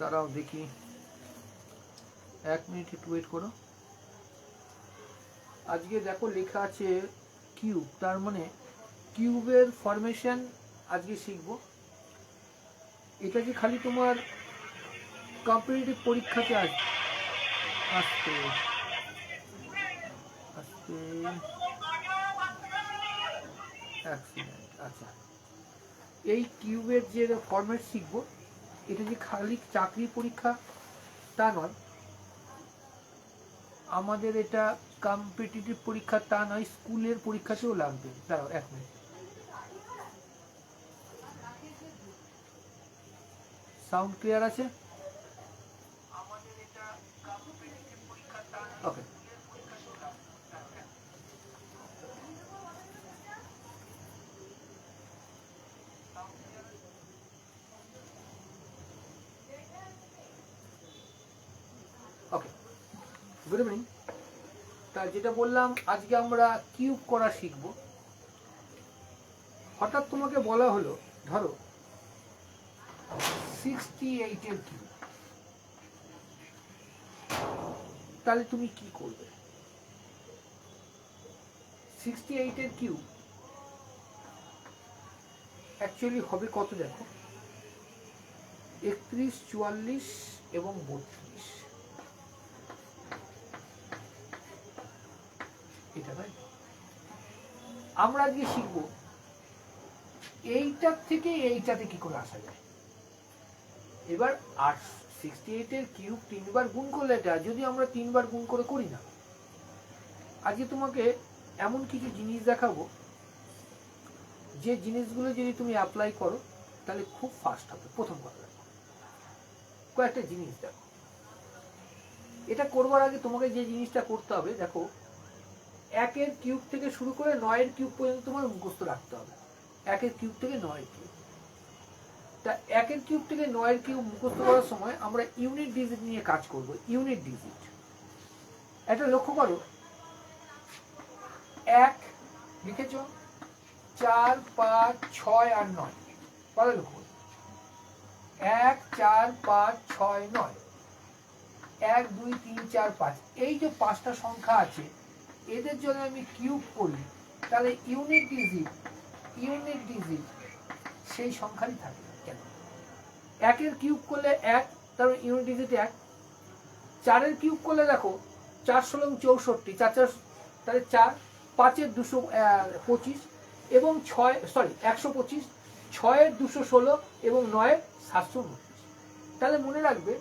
দাঁড়াও দেখি, 1 মিনিট একটু ওয়েট করো। আজকে দেখো লেখা আছে কিউব, তার মানে কিউবের ফরমেশন আজকে শিখবো। এটা যে খালি তোমার কম্পিটিটিভ পরীক্ষাতে আসবে, আসতে আসতে অ্যাক্সিডেন্ট। আচ্ছা, এই কিউবের যে ফরম্যাট শিখবো, এটা যে খালি চাকরি পরীক্ষা তা নয়, আমাদের এটা কম্পিটিটিভ পরীক্ষা তা নয়, স্কুলের পরীক্ষাতেও লাগবে। দাঁড়াও 1 মিনিট, সাউন্ড ক্লিয়ার আছে? ওকে, ওকে, গুড ইভিনিং। তা যেটা বললাম, আজকে আমরা কিউব করা শিখব। হঠাৎ তোমাকে বলা হলো ধরো 68 এর কিউব, তাহলে তুমি কি করবে? 68 এর কিউব অ্যাকচুয়ালি হবে কত দেখো, 31, 44 এবং 32, এটা তাই। আমরা আজকে শিখবো এইটার থেকে এইটাতে কি করে আসা যায়। এবার 68 এর কিউব 3 বার গুণ করলে, এটা যদি আমরা 3 বার গুণ করে করি না, আজকে তোমাকে এমন কিছু জিনিস দেখাবো যে জিনিসগুলো যদি তুমি অ্যাপ্লাই করো তাহলে খুব ফাস্ট হবে। প্রথম কথা দেখো, কয়েকটা জিনিস দেখো। এটা করবার আগে তোমাকে যে জিনিসটা করতে হবে, দেখো 1 এর কিউব থেকে শুরু করে 9 এর কিউব পর্যন্ত তোমার মুখস্থ রাখতে হবে। 1 এর কিউব থেকে 9 এর কিউব। তা 1 এর কিউব থেকে 9 এর কিউব মুখস্থ করার সময় আমরা ইউনিট ডিজিট নিয়ে কাজ করব। ইউনিট ডিজিট এটা লক্ষ্য করো, 1 লিখেছ, 4, 5, 6 আর 9, বলো লক্ষ্য, 1, 4, 5, 6, 9, 1, 2, 3, 4, 5, এই যে 5টা সংখ্যা আছে, এদের যদি আমি কিউব করি তাহলে ইউনিট ডিজিট সেই সংখ্যারই থাকে। কেন? 1 এর কিউব করলে 1, তারপর ইউনিট ডিজিট 1। 4 এর কিউব করলে দেখো 4, 16, 64, 4, 4 তাহলে 4, 5 এর 225 এবং 125, 6 এর 216 এবং 9 এর 729। তাহলে মনে রাখবে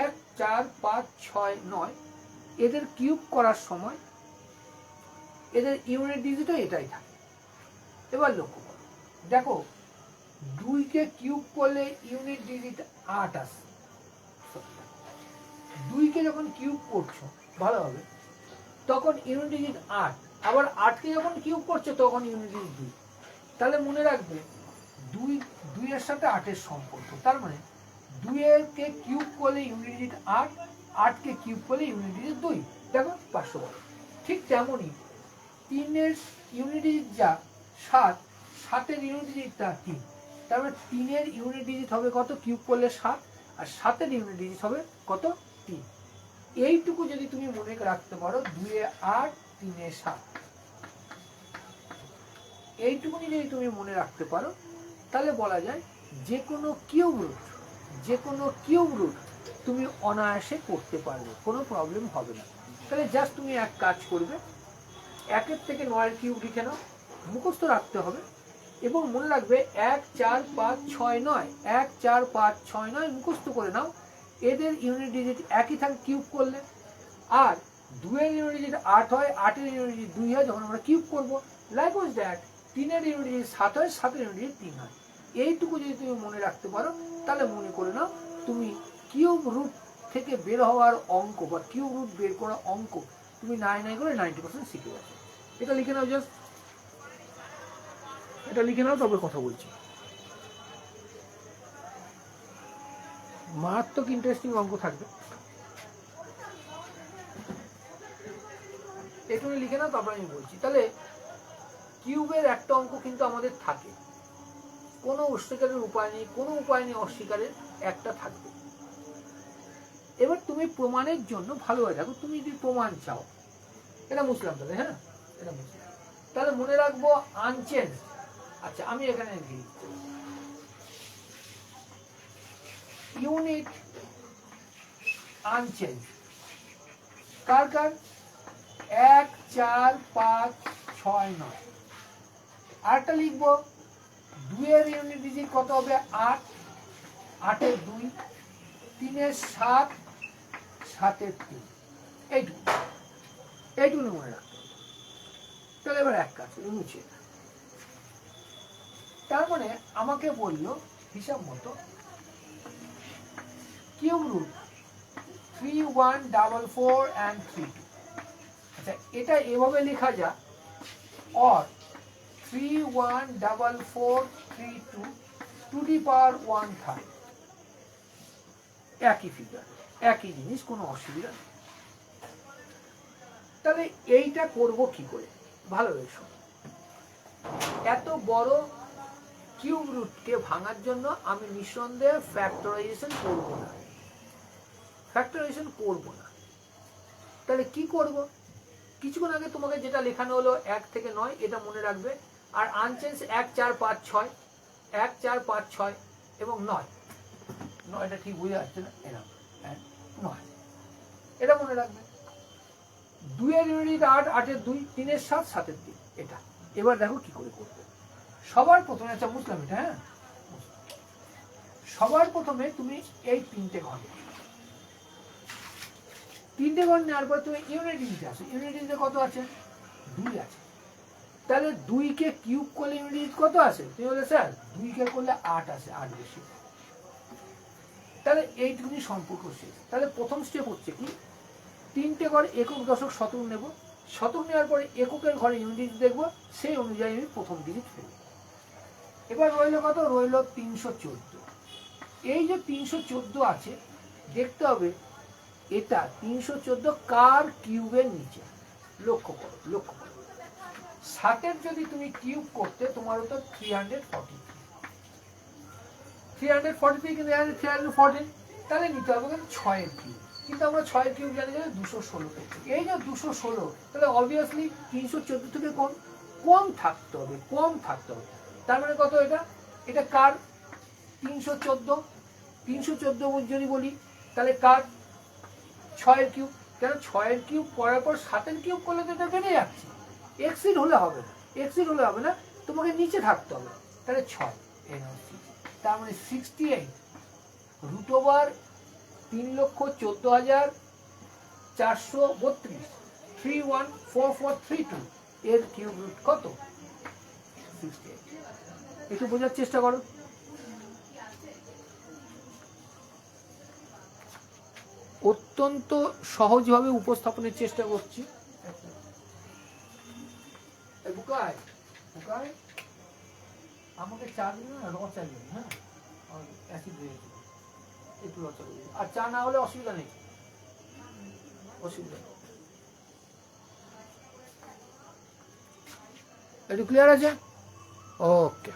1, 4, 5, 6, 9 এদের কিউব করার সময় এদের ইউনিট ডিজিটও এটাই থাকে। এবার লক্ষ্য করো, দেখো 2 কে কিউব করলে ইউনিট ডিজিট 8 আসে। 2 কে যখন কিউব করছো ভালোভাবে, তখন ইউনিট ডিজিট 8, আবার 8 কে যখন কিউব করছো তখন ইউনিট ডিজিট 2। তাহলে মনে রাখবে 2 এর সাথে 8 এর সম্পর্ক। তার মানে 2 এর কে কিউব করলে ইউনিট ডিজিট 8, 8 কে কিউব করলে ইউনিট ডিজিট 2। দেখো 500 বলো। ঠিক তেমনই 3 এর ইউনিট ডিজিট যা 7, 7 এর ইউনিট ডিজিটটা 3। তার মানে 3 এর ইউনিট ডিজিট হবে কত কিউব করলে 7, আর 7 এর ইউনিট ডিজিট হবে কত 3। এইটুকু যদি তুমি মনে রাখতে পারো, 2 এ 8, 3 এ 7, এইটুকুনি যদি তুমি মনে রাখতে পারো, তাহলে বলা যায় যে কোনো কিউব রুট তুমি অনায়াসে করতে পারবে, কোনো প্রবলেম হবে না। তাহলে জাস্ট তুমি এক কাজ করবে, 1 এর থেকে 9 এর কিউব লিখে নাও, মুখস্থ রাখতে হবে এবং মনে রাখবে 1, 4, 5, 6, 9, 1, 4, 5, 6, 9 মুখস্থ করে নাও। এদের ইউনিট ডিজিট একই থাকে কিউব করলে। আর 2 এর ইউনিট ডিজিট 8 হয়, 8 এর ইউনিট ডিজিট 2 হয় যখন আমরা কিউব করব। লাইকওয়াইজ দ্যাট 3 এর ইউনিট ডিজিট 7 হয়, 7 এর ইউনিট ডিজিট 3 হয়। এইটুকু যদি তুমি মনে রাখতে পারো, তাহলে মনে করে নাও তুমি কিউব রুট থেকে বের হওয়ার অঙ্ক বা কিউব রুট বের করা অঙ্ক তুমি 9 করে 90% শিখে যাবে। এটা লিখে নাও, জাস্ট এটা লিখে নাও, তবে কথা বলছি। মারাত্মক ইন্টারেস্টিং অঙ্ক থাকবে, একটু লিখে নাও, তারপর আমি বলছি। তাহলে কিউবের একটা অঙ্ক কিন্তু আমাদের থাকে, কোনো অস্বীকারের উপায় নেই, কোনো উপায় নেই অস্বীকারের, একটা থাকবে। এবার তুমি প্রমাণের জন্য ভালোভাবে দেখো, তুমি যদি প্রমাণ চাও, এটা মুছলাম তাহলে, হ্যাঁ এটা মুছলাম, তাহলে মনে রাখবো আনচেঞ্জ। আচ্ছা আমি এখানে লিখি ইউনিট আনচেঞ্জ, কার কার 1 4 5 6 9। আরেকটা লিখবো 2 এর ইউনিট ডিজিট কত হবে 8, 8 এর 2, 3 এর 7, 7 এর 3, এইটুকু মনে রাখতে হবে। তাহলে এবার এক কাজ মুছে, তার মানে আমাকে বললো হিসাব মতো কিউব রুট 3 1 4 4 and 3 2। আচ্ছা এটা এভাবে লেখা যা, or 3 1 4 4 3 2 to the power 1/3, একই ফিগার, একই জিনিস, কোনো অসুবিধা নেই। তাহলে এইটা করব কি করে, ভালো এসো, এত বড় কিউব রুটকে ভাঙার জন্য আমি নিঃসন্দেহে ফ্যাক্টরাইজেশন করব না, ফ্যাক্টরাইজেশন করব না। তাহলে কি করব, কিছুক্ষণ আগে তোমাকে যেটা লেখানো হলো 1 থেকে 9, এটা মনে রাখবে। আর আনচেঞ্জ 1 4 5 6, 1 4 5 6 এবং 9, 9টা ঠিক বুঝে আসছে না, এরকম 9, এটা মনে রাখবে। 2 এর ইউনিট 8, 8 এর 2, 3 এর 7, 7 এর 3, এটা। এবার দেখো কি করে করবে। সবার প্রথমে, আচ্ছা বুঝলাম এটা, হ্যাঁ সবার প্রথমে তুমি এই 3টে ঘর, 3টে ঘর নেওয়ার পর তুমি ইউনিট ডিজিটে আসো। ইউনিট ডিজিটে কত আছে 2 আছে, তাহলে 2 কে কিউব করলে ইউনিট কত আসে, তুমি বলে স্যার 2 কে করলে 8 আসে, 8 বেশি। তাহলে এইটুকুনি সম্পর্ক শেষ। তাহলে প্রথম স্টেপ হচ্ছে কি, 3টে ঘর একক দশক শতক নেব, শতক নেওয়ার পরে এককের ঘরে ইউনিট দেখবো, সেই অনুযায়ী আমি প্রথম ডিজিট ফেলব। এবার রইল কত, রইল 314। এই যে 314 আছে, দেখতে হবে এটা 314 কার কিউবের নিচে, লক্ষ্য করো লক্ষ্য করো। 7 যদি তুমি কিউব করতে তোমার হতো 343, 343 কিন্তু 314, তাহলে নিতে হবে কিন্তু 6 এর কিউব, কিন্তু আমরা 6 এর কিউব জানি যে 216 পেয়েছি। এই যে 216, তাহলে অবভিয়াসলি 314 থেকে কম থাকতে হবে, কম থাকতে হবে। তার মানে কত এটা, এটা কার 314, 314 যদি বলি তাহলে কার 6 এর কিউব, কেন 6 এর কিউব করার পর 7 এর কিউব করলে তো এটা বেড়ে যাচ্ছে, এক্সিড হলে হবে না, এক্সিড হলে হবে না, তোমাকে নিচে থাকতে হবে। তাহলে 6, তার মানে 68 রুট ওভার 3,14,432 314432 এর কিউব রুট কত 68। একটু বোঝার চেষ্টা করো। অত্যন্ত সহজভাবে উপস্থাপনের চেষ্টা করছি। আমাকে চা দিন না, র চা দিন, হ্যাঁ অ্যাসিড হয়ে গেছে, একটু র চা দিন। আর চা না হলে অসুবিধা নেই, অসুবিধা নেই। একটু ক্লিয়ার আছে? ওকে,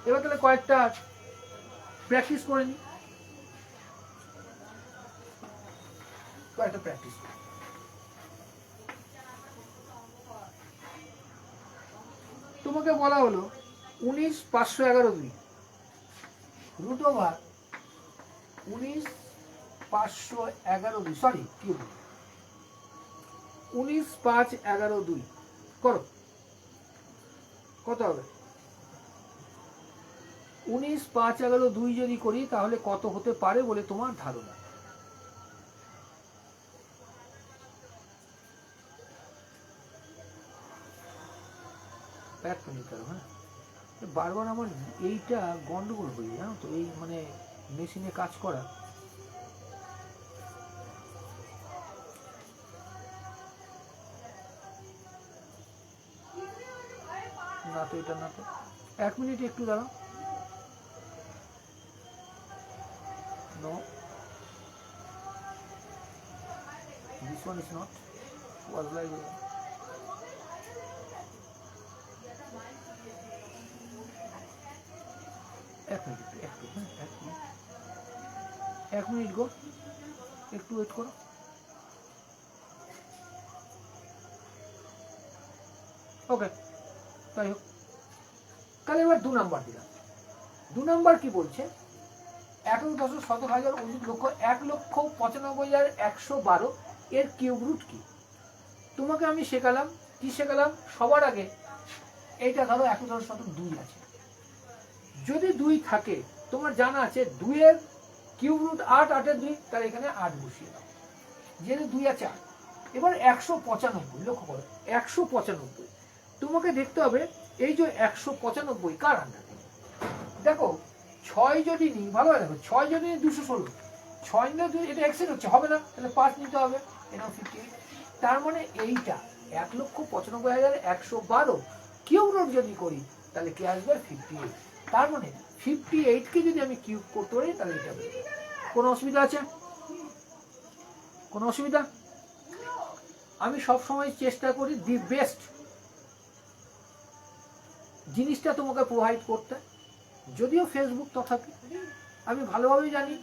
এবার তাহলে কয়েকটা প্র্যাকটিস করে নি, কয়েকটা প্র্যাকটিস। তোমাকে বলা হলো 19,511 রুট ওভার 19,511, সরি কি 19,511 করো, কত হবে 19,511 যদি করি তাহলে কত হতে পারে বলে তোমার ধারণা? হ্যাঁ, বারবার আমার এইটা গন্ডগোল হয়ে যায়, জানো তো, এই মানে মেশিনে কাজ করা। না তো এটা না তো, 1 মিনিট একটু দাঁড়াও। No, this one is not, was like এক মিনিট, 1 মিনিট গো, একটু ওয়েট করো। ওকে, তাই হোক। তাহলে এবার 2 নাম্বার দিলাম। 2 নাম্বার কি বলছে? 11,17,000 লক্ষ 1,95,112 এর কিউব রুট কি? তোমাকে আমি শেখালাম, কি শেখালাম? সবার আগে এইটা ধরো 11,17,2 আছে। যদি 2 থাকে, তোমার জানা আছে 2 এর কিউব রুট 8, 8 এর 2, তাহলে এখানে 8 বসিয়ে দাও। যেহেতু 2 আছে 8। এবার 195, লক্ষ্য করো 195। তোমাকে দেখতে হবে এই যে 195 কার আন্ডারে। দেখো 6 যদি নিই, ভালো দেখো 6 যদি নিই 216, 6 নিলে 2, এটা এক্সেন্ট হচ্ছে, হবে না, তাহলে 5 নিতে হবে, এটা 58। তার মানে এইটা 1,95,112 কিউব রুট যদি করি তাহলে কি আসবে? 58। তার মানে 58 কে যদি আমি কিউব করতে পারি তাহলে এটা হবে। কোনো অসুবিধা আছে? কোনো অসুবিধা? আমি সব সময় চেষ্টা করি দি বেস্ট জিনিসটা তোমাকে প্রোভাইড করতে। যদিও ফেসবুক, তথাপি আমি ভালোভাবেই জানি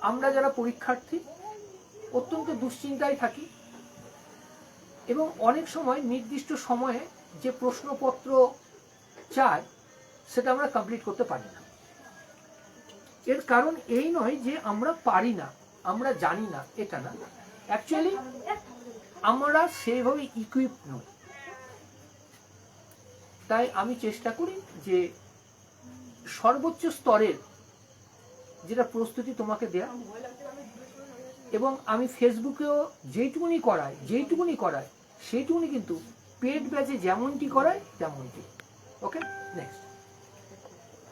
আমরা যারা পরীক্ষার্থী অত্যন্ত দুশ্চিন্তায় থাকি এবং অনেক সময় নির্দিষ্ট সময়ে যে প্রশ্নপত্র চায় সেটা আমরা কমপ্লিট করতে পারি না। এর কারণ এই নয় যে আমরা পারি না, আমরা জানি না, এটা না। অ্যাকচুয়ালি আমরা সেইভাবে ইকুইপ নই। তাই আমি চেষ্টা করি যে সর্বোচ্চ স্তরের যেটা প্রস্তুতি তোমাকে দেয়া, এবং আমি ফেসবুকেও যেইটুকুনি করাই সেইটুকুনি কিন্তু পেড ব্যাচে যেমনটি করাই তেমনটি। ওকে, নেক্সট।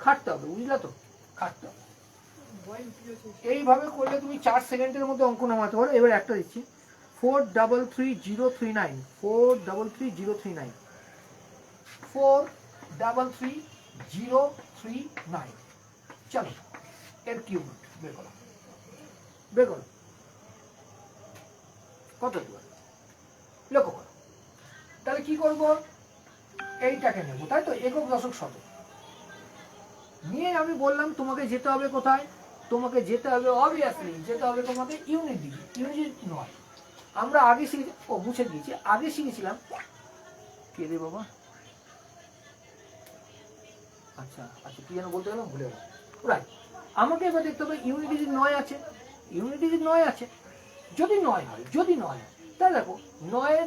খাটতে হবে, বুঝলা তো? খাটতে হবে। এইভাবে করলে তুমি 4 সেকেন্ডের মধ্যে অঙ্ক নামাতে পারো। এবার একটা দিচ্ছি, 433,039, 433,039, 433,039। চলো এর কিউব বের করো, বের করো। কত দূর লক্ষ্য করো। তাহলে কি করব? এইটাকে নেব, তাই তো? একক, দশক, শতক নিয়ে আমি বললাম তোমাকে যেতে হবে কোথায়? তোমাকে যেতে হবে অবভিয়াসলি, যেতে হবে তোমাকে ইউনিট ডিগ্রি। ইউনিট নয়, আমরা আগে শিখেছি, ও মুছে দিয়েছি, আগে শিখেছিলাম। কে রে বাবা? আচ্ছা আচ্ছা, কি যেন বলতে গেলাম, ভুলে গেলাম। রাইট, আমাকে এবার দেখতে হবে ইউনিট ডিগ্রি 9 আছে। ইউনিট ডিগ্রি 9 আছে। যদি 9 হয়, যদি 9 হয়, তাহলে দেখো 9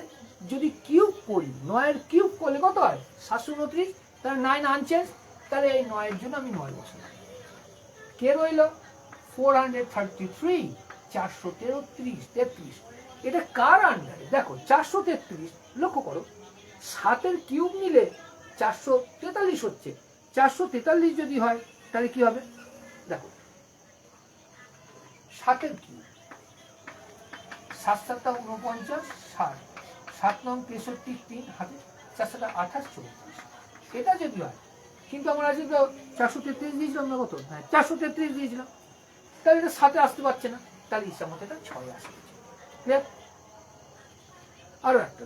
যদি কিউব করি, 9 কিউব করলে কত হয়? 729। তাহলে 9 আনচেঞ্জ, তাহলে এই 9 জন্য আমি 9 বসালাম। কে রইল? 433, 433। এটা কার আন্ডারে? দেখো 433, লক্ষ্য করো 7 কিউব নিলে 443 হচ্ছে। 443 যদি হয় তাহলে কি হবে? দেখো 7 কিউব, 7 7 49, 60, 7 9 63, 3 হাতে 4 7 28, 34। এটা যদি হয়, কিন্তু আমরা আজকে তো 433 দিয়েছিলাম না, কত? হ্যাঁ 433 দিয়েছিলাম। তাহলে এটা 7 আসতে পারছে না, তাহলে ইচ্ছা মতো এটা 6 আসছে। ক্লিয়ার? আরো একটা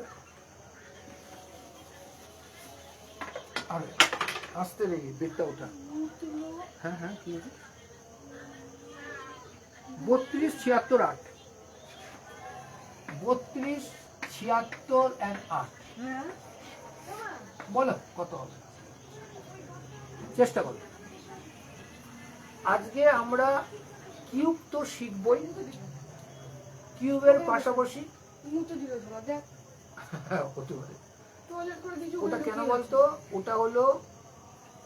আরো আসতে লেগে বেগটা ওঠা। হ্যাঁ হ্যাঁ, কি আছে? 32, 76, 8। 32, 76 and 8। বলো কত হবে? চেষ্টা করো। আজকে আমরা কিউব তো শিখবই, কিউবের পাশাপাশি ওটা কেন বলতো? ওটা হলো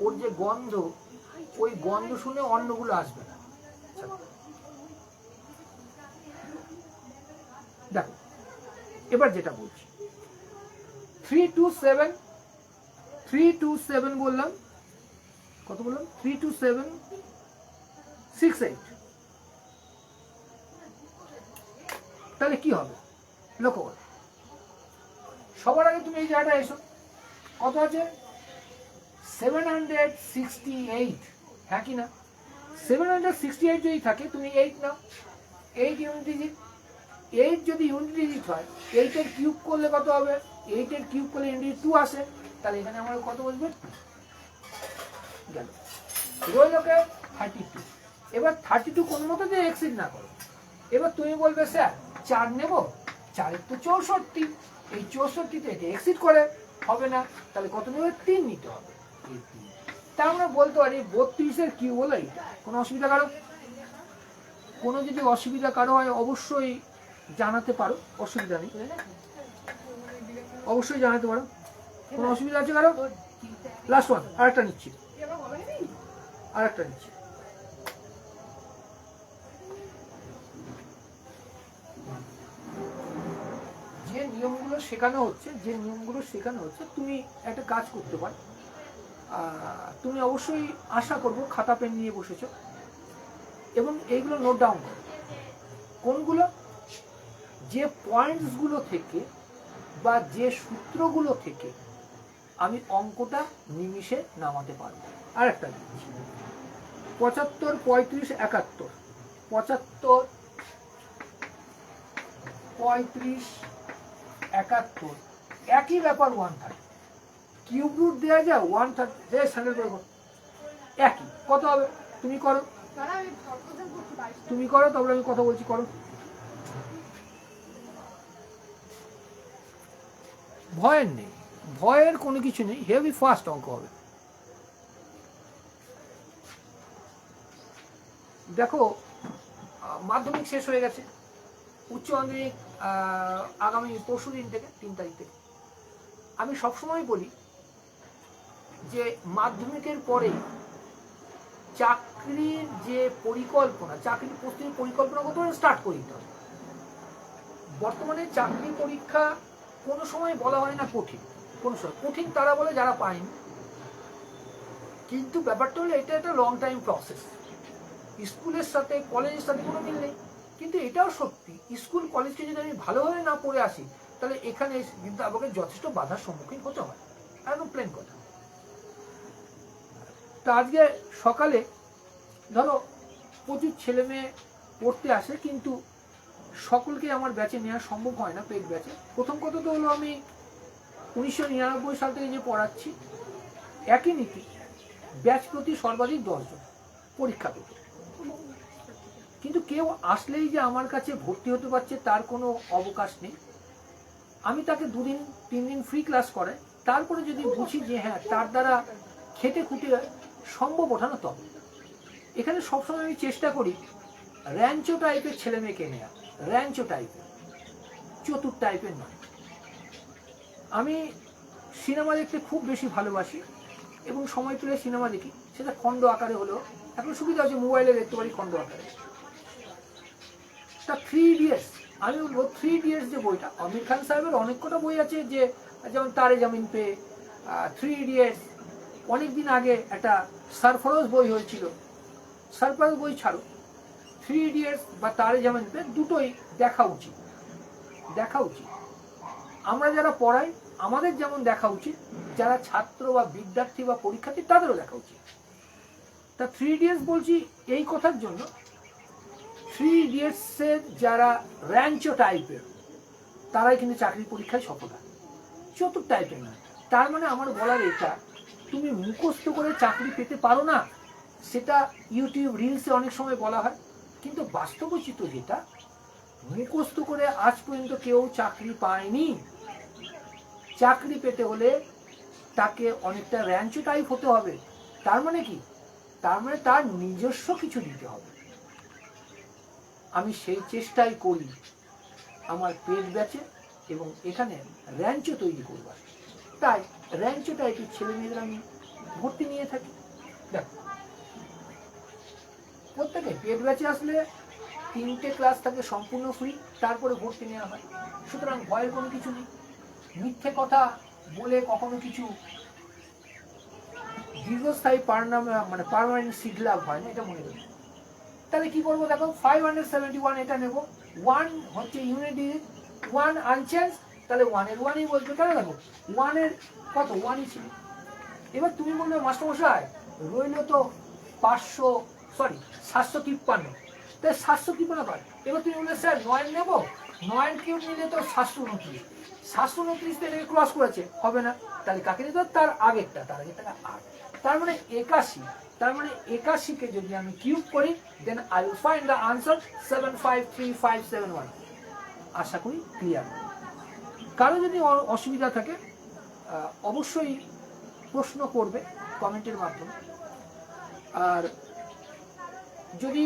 ওর যে গন্ধ, ওই গন্ধ শুনে অন্যগুলো আসবে না। দেখো এবার যেটা বলছি, 327 বললাম, কত বললাম? 32768। তাহলে কি হবে? লক্ষ্য করো, সবার আগে তুমি এই জায়গাটা এসো। কত আছে? 768। হ্যাঁ কি না? 768 যদি থাকে, তুমি 8 নাও। 8 ইউনিট ডিজিট। 8 যদি ইউনিট ডিজিট হয়, 8 এর কিউব করলে কত হবে? 8 এর কিউব করলে ইউনিট 2 আসে। তাহলে এখানে আমরা কত বসবে? গেল। রইল কে? 32। এবার 32 কোন মতো দিয়ে এক্সিড না করো। এবার তুমি বলবে স্যার 4 নেব, 4 তো 64, এই 64 থেকে এক্সিড করে হবে না, তাহলে কত নেবে? 3 নিতে হবে। তা আমরা বলতে পারি 32 কিউব হলো এইটা। কোনো অসুবিধা কারো? কোনো যদি অসুবিধা কারো হয় অবশ্যই জানাতে পারো, অসুবিধা নেই, অবশ্যই জানাতে পারো। কোনো অসুবিধা আছে কারো? লাস্ট ওয়ান, আরেকটা নিচ্ছি, আরেকটা নিচ্ছি। যে নিয়মগুলো শেখানো হচ্ছে তুমি একটা কাজ করতে পারো। তুমি অবশ্যই আশা করবো খাতা পেন নিয়ে বসেছো এবং এইগুলো নোট ডাউন করো। কোনগুলো? যে পয়েন্টসগুলো থেকে বা যে সূত্রগুলো থেকে আমি অঙ্কটা নিমিষে নামাতে পারবো। আর একটা 75, 35, 71, 75, 35, 71 একই ব্যাপার। 130 কিউব রুট দেওয়া যায়, 130 স্যান্ডেল করে করো, একই। কত হবে? তুমি করো, তুমি করো, তবে আমি কথা বলছি, করো। ভয়ের নেই, ভয়ের কোনো কিছু নেই, হেভি ফাস্ট অঙ্ক হবে। দেখো মাধ্যমিক শেষ হয়ে গেছে, উচ্চ মাধ্যমিক আগামী পরশুদিন থেকে 3 তারিখ থেকে। আমি সবসময় বলি যে মাধ্যমিকের পরে চাকরির যে পরিকল্পনা, চাকরির প্রস্তুতির পরিকল্পনা করতে স্টার্ট করে দিতে হবে। বর্তমানে চাকরি পরীক্ষা কোনো সময় বলা হয় না কঠিন, কোনো সময় কঠিন তারা বলে যারা পায়নি, কিন্তু ব্যাপারটা হলো এটা একটা লং টাইম প্রসেস। স্কুলের সাথে কলেজের সাথে কোনো মিল নেই, কিন্তু এটাও সত্যি স্কুল কলেজকে যদি আমি ভালোভাবে না পড়ে আসি তাহলে এখানে কিন্তু আমাকে যথেষ্ট বাধার সম্মুখীন হতে হয়, একদম প্লেন কথা। তা আজকে সকালে ধরো প্রচুর ছেলে মেয়ে পড়তে আসে, কিন্তু সকলকে আমার ব্যাচে নেওয়া সম্ভব হয় না, পেড ব্যাচে। প্রথম কথা তো হলো আমি 1999 সাল থেকে যে পড়াচ্ছি, একই নীতি, ব্যাচ প্রতি সর্বাধিক 10 জন পরীক্ষা পেত, কিন্তু কেউ আসলেই যে আমার কাছে ভর্তি হতে পারছে তার কোনো অবকাশ নেই। আমি তাকে 2 দিন 3 দিন ফ্রি ক্লাস করাই, তারপরে যদি বুঝি যে হ্যাঁ তার দ্বারা খেটে খুঁটে সম্ভব ওঠানো, তবে এখানে সবসময় আমি চেষ্টা করি র্যাঞ্চো টাইপের ছেলে মেয়েকে নেওয়া, র্যাঞ্চো টাইপের, চতুর টাইপের নয়। আমি সিনেমা দেখতে খুব বেশি ভালোবাসি এবং সময় পেলে সিনেমা দেখি, সেটা খণ্ড আকারে হলেও। এখন সুবিধা আছে, মোবাইলে দেখতে পারি খণ্ড আকারে। তা 3 ইডিয়টস, আমি বলবো 3 ইডিয়টস যে বইটা, আমির খান সাহেবের অনেক কটা বই আছে, যে যেমন তারে জামিন পে, 3 ইডিয়টস, অনেকদিন আগে একটা সরফরোজ বই হয়েছিল, সরফরোজ বই ছাড়ো, 3 ইডিয়টস বা তারে জামিন পে দুটোই দেখা উচিত, দেখা উচিত। আমরা যারা পড়াই আমাদের যেমন দেখা উচিত, যারা ছাত্র বা বিদ্যার্থী বা পরীক্ষার্থী তাদেরও দেখা উচিত। তা 3 ইডিয়টস বলছি এই কথার জন্য, 3 ইডিয়টসের যারা র্যাঞ্চো টাইপের তারাই কিন্তু চাকরি পরীক্ষায় সফল হয়, চতুর টাইপের না। তার মানে আমার বলার এটা, তুমি মুখস্থ করে চাকরি পেতে পারো না, সেটা ইউটিউব রিলসে অনেক সময় বলা হয়, কিন্তু বাস্তবচিত যেটা, মুখস্থ করে আজ পর্যন্ত কেউ চাকরি পায়নি। চাকরি পেতে হলে তাকে অনেকটা র্যাঞ্চো টাইপ হতে হবে। তার মানে কি? তার মানে তার নিজস্ব কিছু দিতে হবে। আমি সেই চেষ্টাই করি আমার পেড ব্যাচে এবং এখানে র্যাঞ্চো তৈরি করবার। তাই র্যাঞ্চো টাইপের ছেলে মেয়েদের আমি ভর্তি নিয়ে থাকি। দেখো প্রত্যেকে পেড ব্যাচে আসলে 3টে ক্লাস থাকে সম্পূর্ণ ফ্রি, তারপরে ভর্তি নেওয়া হয়। সুতরাং ভয়ের কোনো কিছু নেই। মিথ্যে কথা বলে কখনো কিছু দীর্ঘস্থায়ী মানে পার্মানেন্ট সিট লাভ হয় না, এটা মনে রাখবে। তাহলে কি করবো দেখো, 571 এটা নেবো, 1 হচ্ছে ইউনিট ডিজিট, 1 আনচেঞ্জ, তাহলে 1 এর 1ই বলবে। কেন দেখো 1 এর কত 1ই ছিল। এবার তুমি বলবে মাস্টারমশাই রইল তো 753, তাই 753 পার। এবার তুমি বললে স্যার 9 নেবো, 9 কিউব নিলে তো 729, 729 তো এটাকে ক্রস করেছে, হবে না। তাহলে কাকে নিতে হবে? তার আগেরটা 8। তার মানে 81। তার মানে 81কে যদি আমি কিউব করি, then I will find the answer 753571। আশা করি ক্লিয়ার। কারো যদি অসুবিধা থাকে অবশ্যই প্রশ্ন করবে কমেন্টের মাধ্যমে। আর যদি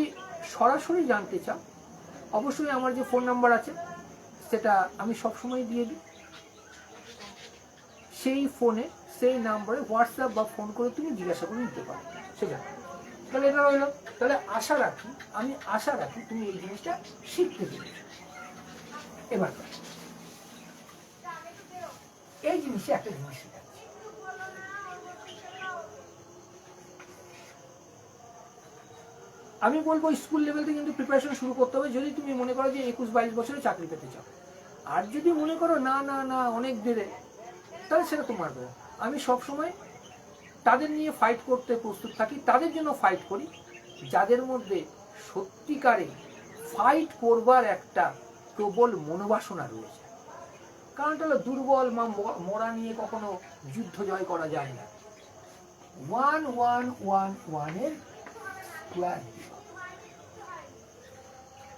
সরাসরি জানতে চাও, অবশ্যই আমার যে ফোন নাম্বার আছে সেটা আমি সবসময় দিয়ে দিই। সেই ফোনে সেই নাম্বারে হোয়াটসঅ্যাপ বা ফোন করে তুমি জিজ্ঞাসা করে নিতে পারো সেটা। তাহলে এটা রইল। তাহলে আমি আশা রাখি তুমি এই জিনিসটা শিখতে পেরেছ। এবার এই জিনিসে একটা জিনিস শেখাচ্ছি। আমি বলবো স্কুল লেভেল থেকে কিন্তু প্রিপারেশন শুরু করতে হবে, যদি তুমি মনে করো যে 21-22 বছরে চাকরি পেতে চাও। আর যদি মনে করো না না না অনেক দেরে, তাহলে সেটা তোমার ব্যাপার। আমি সবসময় তাদের নিয়ে ফাইট করতে প্রস্তুত থাকি, তাদের জন্য ফাইট করি যাদের মধ্যে সত্যিকারে ফাইট করবার একটা প্রবল মনোবাসনা রয়েছে। কারণটা হলো দুর্বল মরা নিয়ে কখনো যুদ্ধ জয় করা যায় না। 1111 এর স্কোয়ার।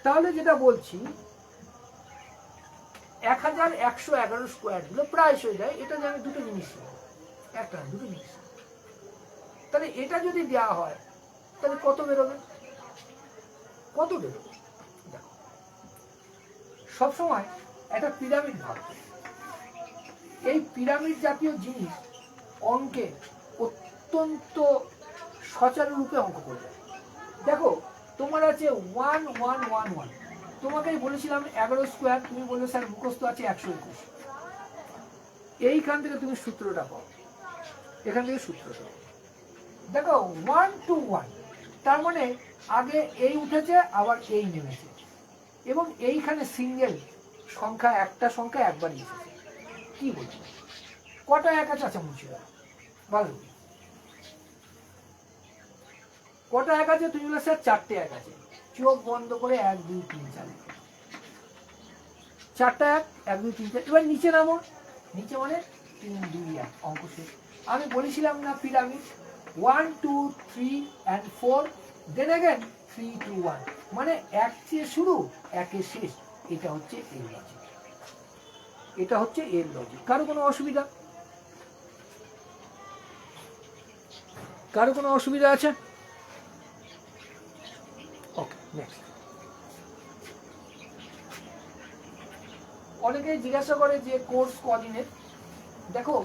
তাহলে যেটা বলছি 1111 স্কোয়ার দিলে প্রায় হয়ে যায়। এটা যে আমি দুটো জিনিস, একটা দুটো জিনিস, তাহলে এটা যদি দেওয়া হয় তাহলে কত বেরোবে? কত বেরোবে? দেখো সবসময় একটা পিরামিড ভাববে। এই পিরামিড জাতীয় জিনিস অঙ্কে অত্যন্ত সচারুরূপে অঙ্ক করবে। দেখো তোমার আছে 1111, তোমাকেই বলেছিলাম 11 স্কোয়ার, তুমি বললে স্যার মুখস্থ আছে 121। এইখান থেকে তুমি সূত্রটা পাও, এখান থেকে সূত্রটা দেখো 1 to 1, তার মানে আগে এই উঠেছে আবার এই নেমেছে, এবং এইখানে সিঙ্গেল সংখ্যা, একটা সংখ্যা একবার এসেছে। কি বলছো? কটা এক আছে? আচ্ছা মুছে দাও, ভালো। কটা এক আছে? তুমি বলে স্যার 4টে এক আছে। চোখ বন্ধ করে 1 2 3 4, 4টা এক, 1 2 3 4। এবার নিচে নামো, নিচে মানে 3 2 1, অঙ্ক শেষ। আমি বলেছিলাম না পিরামিড 1 2 3 and 4, দেন अगेन 3 2 1, মানে এক চেয়ে শুরু একে শেষ। এটা হচ্ছে এর লজিক, এটা হচ্ছে এর লজিক। কারো কোনো অসুবিধা? কারো কোনো অসুবিধা আছে? ওকে, নেক্সট। অনেকে জিজ্ঞাসা করে যে কোর্স কদিনের। দেখো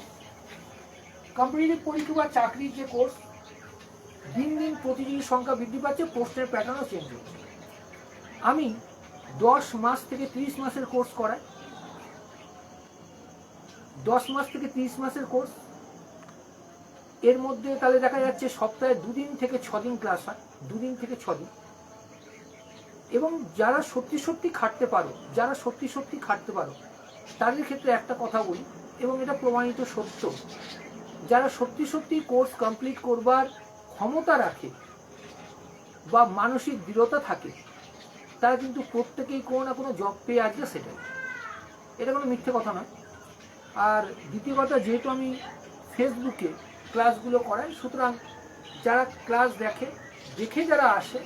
কম্পিটিটিভ পরীক্ষা বা চাকরির যে কোর্স, দিন দিন প্রতিযোগীর সংখ্যা বৃদ্ধি পাচ্ছে, পোস্টের প্যাটার্নও চেঞ্জ হচ্ছে। আমি 10 মাস থেকে 30 মাসের কোর্স করাই। 10 মাস থেকে 30 মাসের কোর্স, এর মধ্যে তাহলে দেখা যাচ্ছে সপ্তাহে 2 দিন থেকে 6 দিন ক্লাস হয়, 2 দিন থেকে 6 দিন। এবং যারা সত্যি সত্যি খাটতে পারো, যারা সত্যি সত্যি খাটতে পারো তাদের ক্ষেত্রে একটা কথা বলি, এবং এটা প্রমাণিত সত্য, যারা সত্যি সত্যি কোর্স কমপ্লিট করবার ক্ষমতা রাখে বা মানসিক দৃঢ়তা থাকে, তারা কিন্তু প্রত্যেকেই কোনো না কোনো জব পেয়ে আসবে, সেটাই। এটা কোনো মিথ্যে কথা নয়। আর দ্বিতীয় কথা, যেহেতু আমি ফেসবুকে ক্লাসগুলো করাই, সুতরাং যারা ক্লাস দেখে যারা আসে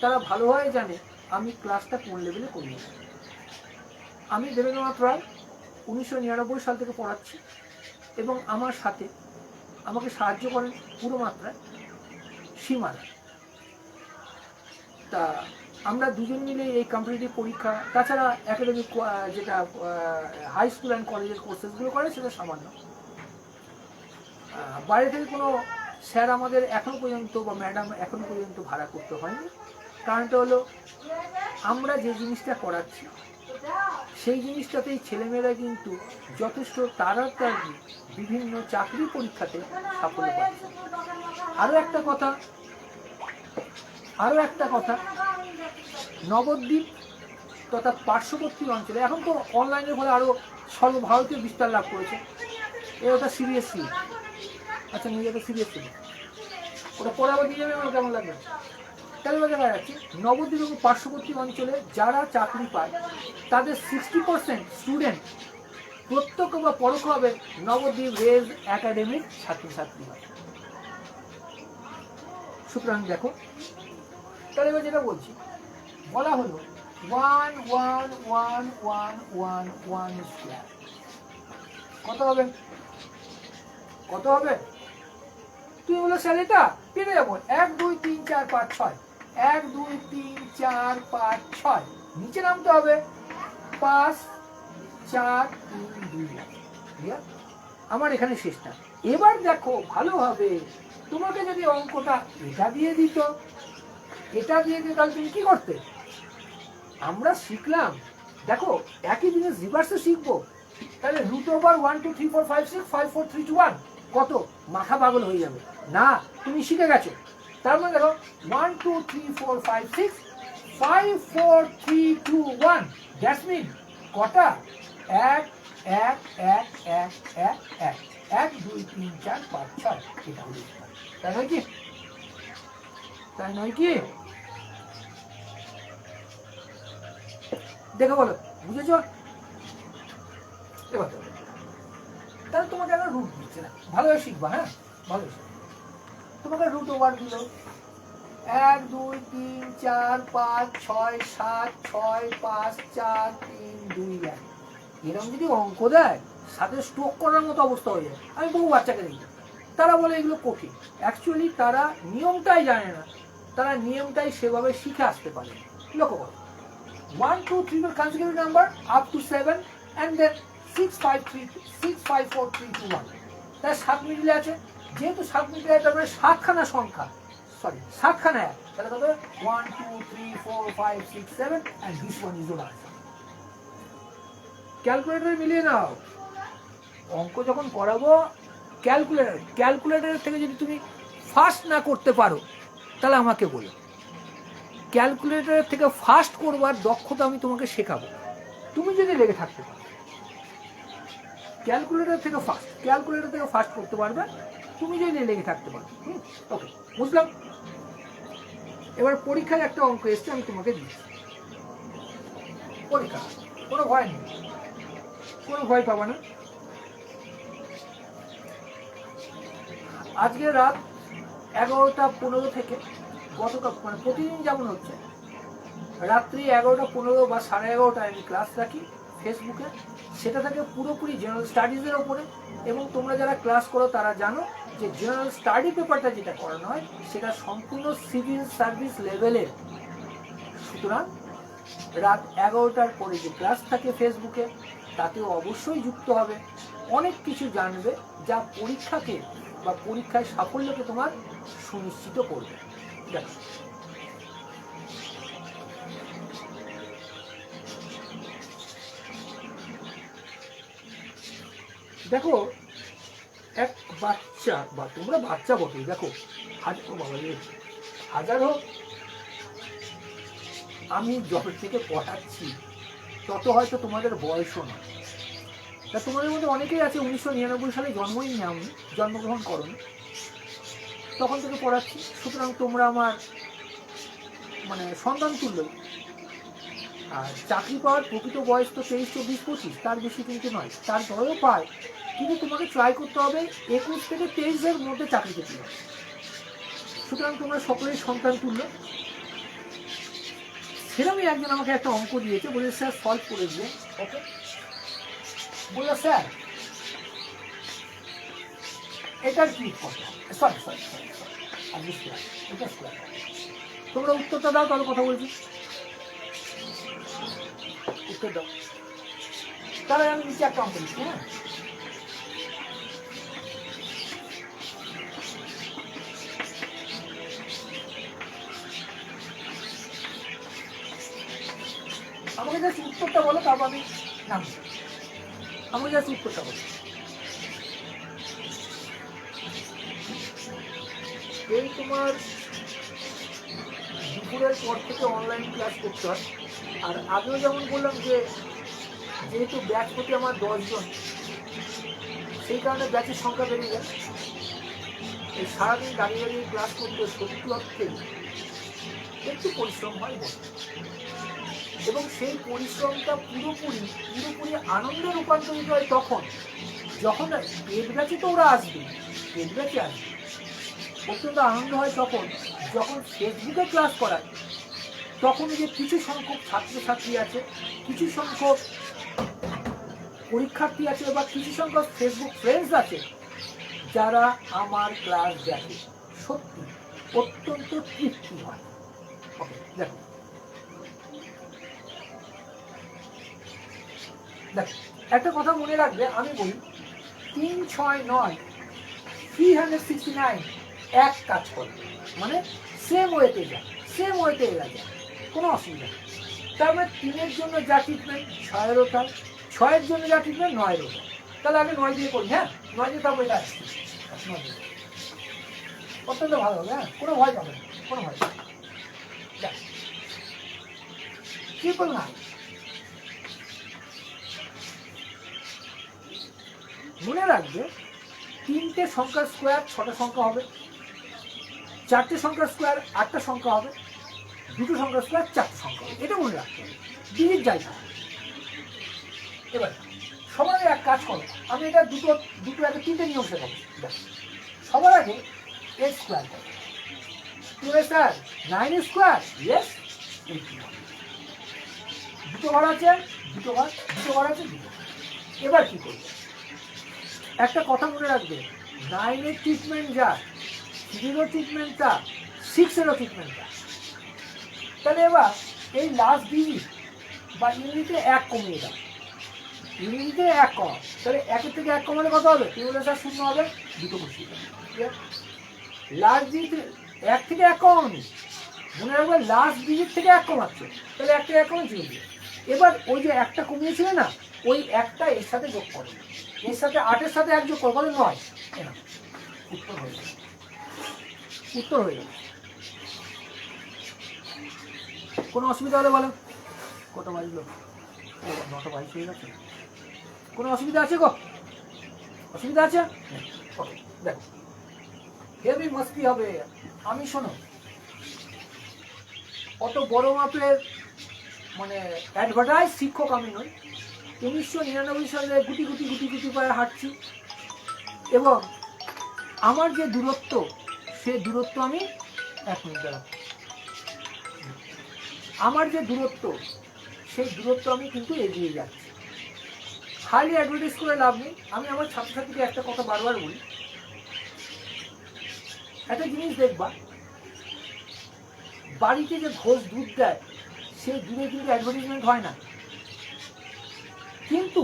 তারা ভালোভাবে জানে আমি ক্লাসটা কোন লেভেলে করি। আমি দেবেন্দ্রনাথ রায় 1999 সাল থেকে পড়াচ্ছি, এবং আমার সাথে আমাকে সাহায্য করেন পুরো মাত্রায় সীমারা। তা আমরা দুজন মিলে এই কম্পিটিটিভ পরীক্ষা, তাছাড়া একাডেমিক যেটা হাই স্কুল অ্যান্ড কলেজের কোর্সেসগুলো করে সেটা সামান্য। বাইরে থেকে কোনো স্যার আমাদের এখনো পর্যন্ত বা ম্যাডাম এখনো পর্যন্ত ভাড়া করতে হয়নি। কারণটা হলো আমরা যে জিনিসটা করাচ্ছি সেই জিনিসটাতেই ছেলেমেয়েরা কিন্তু যথেষ্ট তাড়াতাড়ি বিভিন্ন চাকরি পরীক্ষাতে সাফল্য পাচ্ছে। আরও একটা কথা, নবদ্বীপ তথা পার্শ্ববর্তী অঞ্চলে এখন তো অনলাইনের ফলে আরও সর্বভারতীয় বিস্তার লাভ করেছে। ওটা সিরিয়াসলি, আচ্ছা নিজে তো সিরিয়াসলি ওটা পরে আবার দিয়ে যাবে, আমার কেমন লাগবে? তাহলে দেখা যাচ্ছে নবদ্বীপ এবং পার্শ্ববর্তী অঞ্চলে যারা চাকরি পায় তাদের 60% স্টুডেন্ট প্রত্যক্ষ বা পরোক্ষভাবে নবদ্বীপ রেল একাডেমির ছাত্রছাত্রী হয়। সুতরাং দেখো, তাহলে এবার যেটা বলছি, বলা হলো 1 1 1 1 1 1 স্কয়ার কত হবে? কত হবে? তুমি বলো স্যার এটা পেরে যাবো, 1 2 3 4 5 6, 1 2 3 4 5 6, নিচে নামতে হবে 5 4 3 2 1। আমার এখানে শেষটা। এবার দেখো ভালোভাবে, তোমাকে যদি অঙ্কটা এটা দিয়ে দিত, এটা দিয়ে দিত, তাহলে তুমি কি করতে? আমরা শিখলাম, দেখো একই জিনিস রিভার্সে শিখবো। তাহলে √1 2 3 4 5 6 5 4 3 2 1 কত? মাথা পাগল হয়ে যাবে। না, তুমি শিখে গেছো। তার মানে দেখো 1 2 3 4 5 6 5 4 3 2 1, দ্যাটস মিন কটা? 1 1 1 1 1 1 1 2 3 4 5 6, এটা হলো উত্তর। তাই নয় কি? তাই নয় কি? দেখো বলো, বুঝেছো? এবার তাহলে তোমাকে একটা রুট দিচ্ছে না, ভালোভাবে শিখবা। হ্যাঁ, ভালোভাবে তোমাকে √ওভার দিল 1 2 3 4 5 6 7 6 5 4 3 2 1। এরকম যদি অঙ্ক দেয়, সাথে স্ট্রোক করার মতো অবস্থা হয়ে যায়। আমি বহু বাচ্চাকে দেখি, তারা বলে এগুলো কঠিন। অ্যাকচুয়ালি তারা নিয়মটাই জানে না, তারা নিয়মটাই সেভাবে শিখে আসতে পারে। লক্ষ্য করো, 1 2 3 এর consecutive number up to 7 and then 6 5 3 6 5 4 3 2 1। তার 7 মিডলে আছে, যেহেতু 7 মিডলে আছে তার মানে 7খানা সংখ্যা, সরি 7খানা এক, তাহলে কত? 1 2 3 4 5 6 7 and this one is your answer। ক্যালকুলেটরে মিলিয়ে নাও। অঙ্ক যখন করাবো ক্যালকুলেটরের থেকে যদি তুমি ফাস্ট না করতে পারো তাহলে আমাকে বলো। ক্যালকুলেটরের থেকে ফাস্ট করবার দক্ষতা আমি তোমাকে শেখাবো, তুমি যদি লেগে থাকতে পারো। ক্যালকুলেটর থেকে ফাস্ট করতে পারবে তুমি যদি লেগে থাকতে পারো। ওকে, বুঝলাম। এবার পরীক্ষায় একটা অঙ্ক এসছে, আমি তোমাকে দিচ্ছি। পরীক্ষা, কোনো ভয় নেই, কোনো ভয় পাবা না। আজকে রাত 11টা 15 থেকে গতকাল, মানে প্রতিদিন যেমন হচ্ছে, রাত্রি 11টা 15 বা 11:30 আমি ক্লাস রাখি ফেসবুকে। সেটা থাকে পুরোপুরি জেনারেল স্টাডিজের ওপরে, এবং তোমরা যারা ক্লাস করো তারা জানো যে জেনারেল স্টাডি পেপারটা যেটা করানো হয় সেটা সম্পূর্ণ সিভিল সার্ভিস লেভেলের। সুতরাং রাত 11টার পরে যে ক্লাস থাকে ফেসবুকে, তাতেও অবশ্যই যুক্ত হবে। অনেক কিছু জানবে যা পরীক্ষাকে বা পরীক্ষায় সাফল্যকে তোমার সুনিশ্চিত করবে। দেখো, এক বাচ্চা, বা তোমরা বাচ্চা বটে, দেখো হাজার হোক আমি যত থেকে পড়াচ্ছি তত হয়তো তোমাদের বয়সও না। তা তোমাদের মধ্যে অনেকেই আছে 1999 সালে জন্মগ্রহণ করনি, তখন থেকে পড়াচ্ছি। সুতরাং তোমরা আমার মানে সন্তান তুল্যই। আর চাকরি পাওয়ার প্রকৃত বয়স তো 23 24 25, তার বেশি কিন্তু নয়, তার পরেও পায়। কিন্তু তোমাকে ট্রাই করতে হবে 21 থেকে 23-এর মধ্যে চাকরি পেতে হবে। সুতরাং তোমরা সকলেই সন্তান তুল্য। সেরকমই একজন আমাকে একটা অঙ্ক দিয়েছে, বলে স্যার সলভ করে দিয়ে। ওকে, বললো স্যার এটার কি কথা, সরি এটা স্কোয়ার। তোমরা উত্তরটা দাও, তাহলে কথা বলছি। উত্তর দাও, তাহলে আমি নিচে একটা অঙ্ক দিচ্ছি। হ্যাঁ, আমাকে জাস্ট উত্তরটা বলো, তারপর আমি নাম আমাকে জাস্ট উত্তরটা বলো। এই তোমার দুপুরের পর থেকে অনলাইন ক্লাস করতে হয়। আর আগেও যেমন বললাম যে যেহেতু ব্যাচ প্রতি আমার 10 জন, সেই কারণে ব্যাচের সংখ্যা বেড়ে যায়। এই সারাদিন দাঁড়িয়ে ক্লাস করতে সত্যি অর্থে একটু পরিশ্রম হয় বটে, এবং সেই পরিশ্রমটা পুরোপুরি আনন্দে রূপান্তরিত হয় তখন যখন পেট ব্যাচে তো ওরা আসবে, পেট ব্যাচে আসবে, অত্যন্ত আনন্দ হয় তখন যখন ফেসবুকে ক্লাস করায়, তখন যে কিছু সংখ্যক ছাত্রছাত্রী আছে, কিছু সংখ্যক পরীক্ষার্থী আছে বা কিছু সংখ্যক ফেসবুক ফ্রেন্ডস আছে যারা আমার ক্লাস দেখে, সত্যি অত্যন্ত তৃপ্তি হয়। ওকে, দেখো দেখো একটা কথা মনে রাখবে, আমি বলি 3, 6, 9 369 এক কাজ করে, মানে সেম ওয়েতে যায়, সেম ওয়েতে এরা যায়, কোনো অসুবিধা নেই। তার মানে 3-এর জন্য যা ট্রিটমেন্ট 6-এরও তাই, 6-এর জন্য যা ট্রিটমেন্ট 9-এরও তাই। তাহলে আগে 9 দিয়ে করি, হ্যাঁ 9 দিয়ে তারপর এটা আসছি, অত্যন্ত ভালো হবে, হ্যাঁ কোনো ভয় পাবে না, কোনো ভয় পাবে না। 999 মনে রাখবে, 3টে সংখ্যার স্কোয়ার 6টা সংখ্যা হবে, 4টে সংখ্যার স্কোয়ার 8টা সংখ্যা হবে, 2টো সংখ্যার স্কোয়ার 4টে সংখ্যা হবে, এটা মনে রাখতে হবে, ডিজিট যাই না। এবার সবার আগে এক কাজ করো, আমি এটা দুটো আগে 3টে নিয়ম শেখাবো। সবার আগে এর স্কোয়ার করো, স্যার 9 স্কোয়ার, ইয়েস 81। দুটো ঘর আছে, দুটো ঘর আছে, দুটো। এবার কি করবে, একটা কথা মনে রাখবে, 9-এর ট্রিটমেন্ট যা, 3-এরও ট্রিটমেন্ট তা, 6-এরও ট্রিটমেন্ট তা। তাহলে এবার এই লাস্ট ডিজিট বা ইউনিটে 1 কমিয়ে দাও, ইউনিটে 1 কম, তাহলে 1-এর থেকে 1 কমালে কত হবে, 0 হবে, দুটো বসিয়ে দেবে। লাস্ট ডিজিট 1 থেকে 1 কমানো, মনে রাখবে লাস্ট ডিজিট থেকে 1 কমাচ্ছে, তাহলে 1 থেকে 1 কমে 0। এবার ওই যে 1টা কমিয়েছিল না, ওই 1টা এর সাথে যোগ করো, এর সাথে 8-এর সাথে 1 যোগ করো, 9। উত্তর হয়ে যাবে, উত্তর হয়ে যাবে। কোনো অসুবিধা হলে বলো। কত বাজলো, ও 9টা 22 হয়ে গেছে, কোনো অসুবিধা আছে গো, অসুবিধা আছে? ওকে, দেখো হেভি মস্তি হবে। আমি শোনো, অত বড় মাপের মানে অ্যাডভার্টাইজ শিক্ষক আমি নই। 1999 সালে গুটি গুটি গুটি গুটি পায়ে হাঁটছি, এবং আমার যে দূরত্ব, সে দূরত্ব আমি 1 মিনিট দাঁড়াবো, আমার যে দূরত্ব, সেই দূরত্ব আমি কিন্তু এগিয়ে যাচ্ছি। খালি অ্যাডভার্টাইজ করে লাভ নেই। আমি আমার ছাত্রছাত্রীকে একটা কথা বারবার বলি, একটা জিনিস দেখবা, বাড়িতে যে ঘোষ দুধ দেয়, সেই দুধে কিন্তু অ্যাডভার্টাইজমেন্ট হয় না, কিন্তু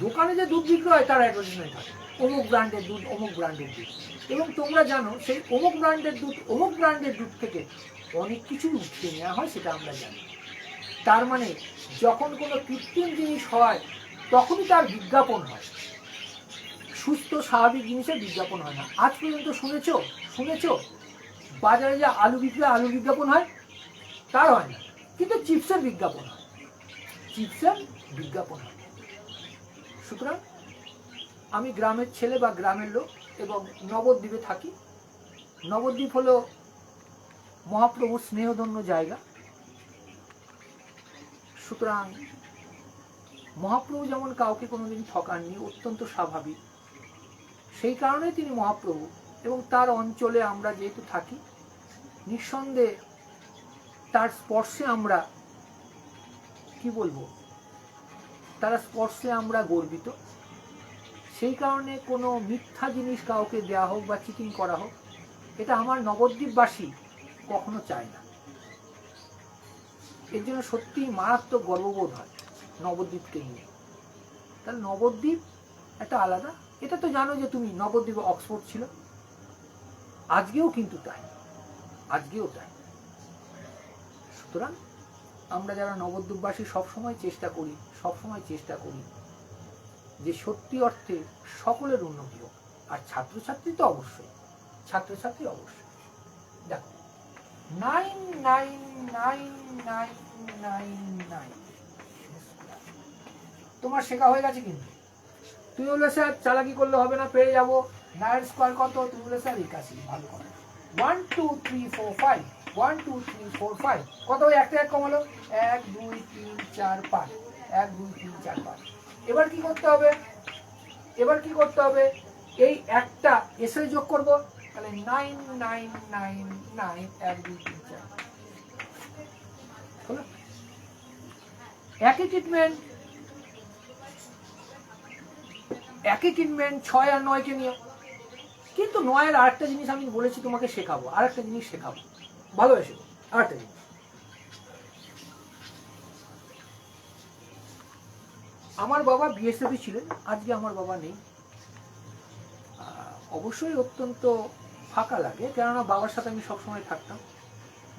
দোকানে যে দুধ বিক্রি হয় তার অ্যাডভার্টাইজমেন্ট হয়, অমুক ব্র্যান্ডের দুধ, অমুক ব্র্যান্ডের দুধ। এবং তোমরা জানো সেই অমুক ব্র্যান্ডের দুধ থেকে অনেক কিছু উঠিয়ে নেওয়া হয়, সেটা আমরা জানি। তার মানে যখন কোনো কৃত্রিম জিনিস হয় তখনই তার বিজ্ঞাপন হয়, সুস্থ স্বাভাবিক জিনিসের বিজ্ঞাপন হয় না। আজ পর্যন্ত শুনেছ বাজারে যে আলু বিক্রি, আলুর বিজ্ঞাপন হয়? তার হয় না, কিন্তু চিপসের বিজ্ঞাপন হয়, চিপসের বিজ্ঞাপন হয়। সুতরাং আমি গ্রামের ছেলে বা গ্রামের লোক, এবং নবদ্বীপে থাকি। নবদ্বীপ হলো মহাপ্রভুর স্নেহধন্য জায়গা। সুতরাং মহাপ্রভু যেমন কাউকে কোনোদিন ঠকাননি, অত্যন্ত স্বাভাবিক, সেই কারণে তিনি মহাপ্রভু। এবং তার অঞ্চলে আমরা যেহেতু থাকি, নিঃসন্দেহে তার স্পর্শে আমরা কি বলবো, তার স্পর্শে আমরা গর্বিত। সেই কারণে কোনো মিথ্যা জিনিস কাউকে দেওয়া হোক বা চিটিং করা হোক, এটা আমার নবদ্বীপবাসী কখনো চায় না। এর জন্য সত্যিই মারাত্মক গর্ববোধ হয় নবদ্বীপকে নিয়ে। তাহলে নবদ্বীপ একটা আলাদা। এটা তো জানো যে তুমি, নবদ্বীপে অক্সফোর্ড ছিল, আজকেও কিন্তু তাই, আজকেও তাই। সুতরাং আমরা যারা নবদ্বীপবাসী সবসময় চেষ্টা করি যে সত্যি অর্থে সকলের উন্নতি হোক। আর ছাত্রছাত্রী তো অবশ্যই, দেখো 9999999 তোমার শেখা হয়ে গেছে। কিন্তু তুই বলে স্যার চালাকি করলে হবে না, পেরে যাবো। 9 স্কোয়ার কত? তুমি বলে স্যার 81। ভালো করে 1 2 3 4 5 1 2 3 4 5 কত একটা এক কমালো 1 2 3 4 5 1 2 3 4 5 এবার কি করতে হবে এই একটা এসে যোগ করব তাহলে 9 9 9 9 1 2 3 4 হলো একই ট্রিটমেন্ট 6 আর 9 কে নিয়ে কিন্তু 9 এর আরেকটা জিনিস আমি বলেছি তোমাকে শেখাবো আরেকটা জিনিস শেখাবো ভালোবেসে আরেকটা জিনিস আমার বাবা বিএসএফ ছিলেন আজকে আমার বাবা নেই অবশ্যই অত্যন্ত ফাঁকা লাগে কেননা বাবার সাথে আমি সবসময় থাকতাম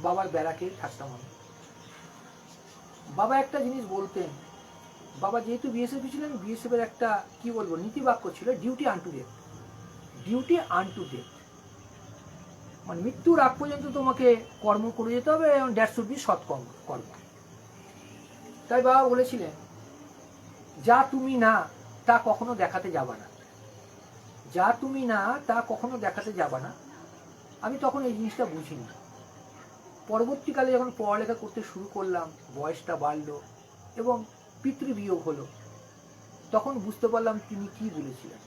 বাবার ব্যারাকে থাকতাম আমি বাবা একটা জিনিস বলতেন বাবা যেহেতু বিএসএফ ছিলেন বিএসএফ এর একটা কি বলবো নীতিবাক্য ছিল ডিউটি আনটু ডেথ মানে মৃত্যুর আগ পর্যন্ত তোমাকে কর্ম করে যেতে হবে এবং দ্যাট শুড বি সৎকর্ম কর্ম তাই বাবা বলেছিলেন যা তুমি না তা কখনো দেখাতে যাবা না আমি তখন এই জিনিসটা বুঝিনি পরবর্তীকালে যখন পড়ালেখা করতে শুরু করলাম বয়সটা বাড়লো এবং পিতৃবিয়োগ হলো তখন বুঝতে পারলাম তিনি কি বলেছিলেন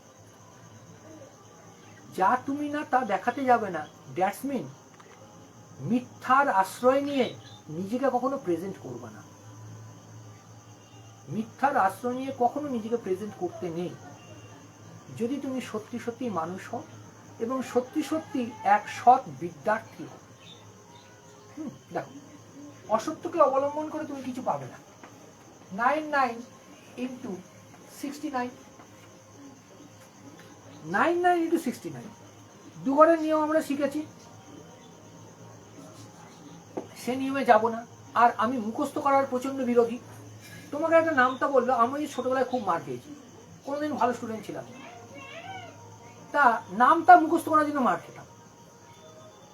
যা তুমি না তা দেখাতে যাবে না দ্যাটস মিন মিথ্যার আশ্রয় নিয়ে নিজেকে কখনো প্রেজেন্ট করবে না মিথ্যার আশ্রয় নিয়ে কখনো নিজেকে প্রেজেন্ট করতে নেই যদি তুমি সত্যি সত্যি মানুষ হও এবং সত্যি সত্যি এক সৎ বিদ্যার্থী হও দেখো অসত্যকে অবলম্বন করে তুমি কিছু পাবে না 99 into 69 99 into 69 দুঘরের নিয়ম আমরা শিখেছি সে নিয়মে যাব না আর আমি মুখস্থ করার প্রচন্ড বিরোধী তোমাকে একটা নামটা বললো আমি ছোটবেলায় খুব মার খেয়েছি কোনোদিন ভালো স্টুডেন্ট ছিলাম তা নামটা মুখস্থ করার জন্য মার খেতাম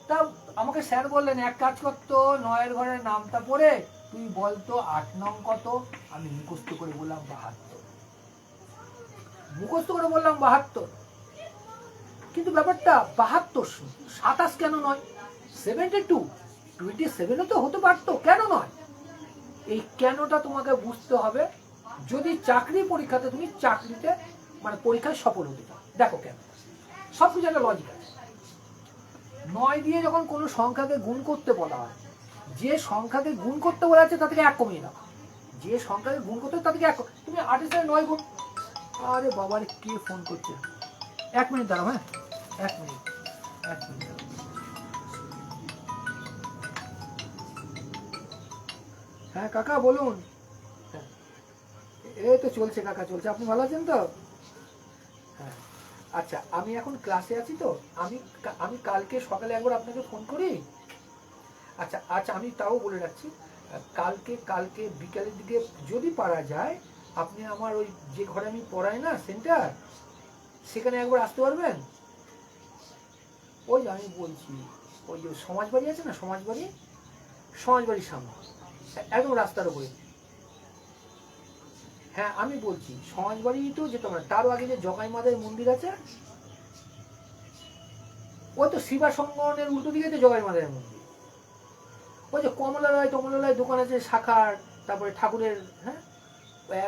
তা আমাকে স্যার বললেন এক কাজ করতো 9 ঘরের নামটা পড়ে তুই বলতো 8 নং কত আমি মুখস্থ করে বললাম 72 কিন্তু ব্যাপারটা 72 27 কেন নয় 72 27 তো হতে পারতো কেন নয় এই কেনটা তোমাকে বুঝতে হবে যদি চাকরি পরীক্ষাতে তুমি চাকরিতে মানে পরীক্ষায় সফল হতে চাও দেখো কেন সবকিছু একটা লজিক আছে 9 দিয়ে যখন কোনো সংখ্যাকে গুণ করতে বলা হয় যে সংখ্যাকে গুণ করতে বলা আছে তা থেকে 1 কমিয়ে নাও যে সংখ্যাকে গুণ করতে তা থেকে 1 তুমি 8 এর সাথে 9 গুণ আরে বাবারে কে ফোন করছে 1 মিনিট দাঁড়াও হ্যাঁ 1 মিনিট হ্যাঁ কাকা বলুন এই তো চলছে কাকা চলছে আপনি ভালো আছেন তো হ্যাঁ আচ্ছা আমি এখন ক্লাসে আছি তো আমি কালকে সকালে একবার আপনাকে ফোন করি আচ্ছা আমি তাও বলে রাখছি কালকে বিকালের দিকে যদি পারা যায় আপনি আমার ওই যে ঘরে আমি পড়াই না সেন্টার সেখানে একবার আসতে পারবেন ওই আমি বলছি ওই যে সমাজবাড়ি আছে না সমাজবাড়ির সামনে একদম রাস্তার উপরে হ্যাঁ আমি বলছি সমাজবাড়ি তো যেতে পারে তারও আগে যে জগাই মাদের মন্দির আছে ওই তো শিবা সংগঠনের উল্টো দিকে তো জগাই মাদের মন্দির ওই যে কমলালয় দোকান আছে শাখার তারপরে ঠাকুরের হ্যাঁ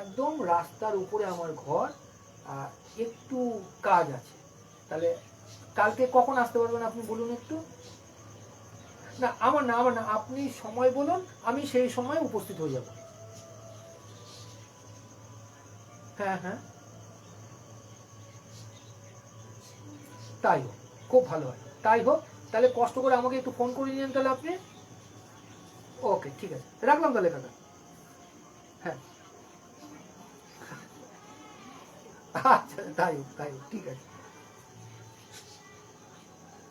একদম রাস্তার উপরে আমার ঘর আর একটু কাজ আছে তাহলে কালকে কখন আসতে পারবেন আপনি বলুন একটু না আমার না আপনি সময় বলুন আমি সেই সময় উপস্থিত হয়ে যাব হ্যাঁ তাই হোক খুব ভালো হয় তাই হোক তাহলে কষ্ট করে আমাকে একটু ফোন করে নিন তাহলে আপনি ওকে ঠিক আছে রাখলাম তাহলে কাকা হ্যাঁ আচ্ছা তাই হোক ঠিক আছে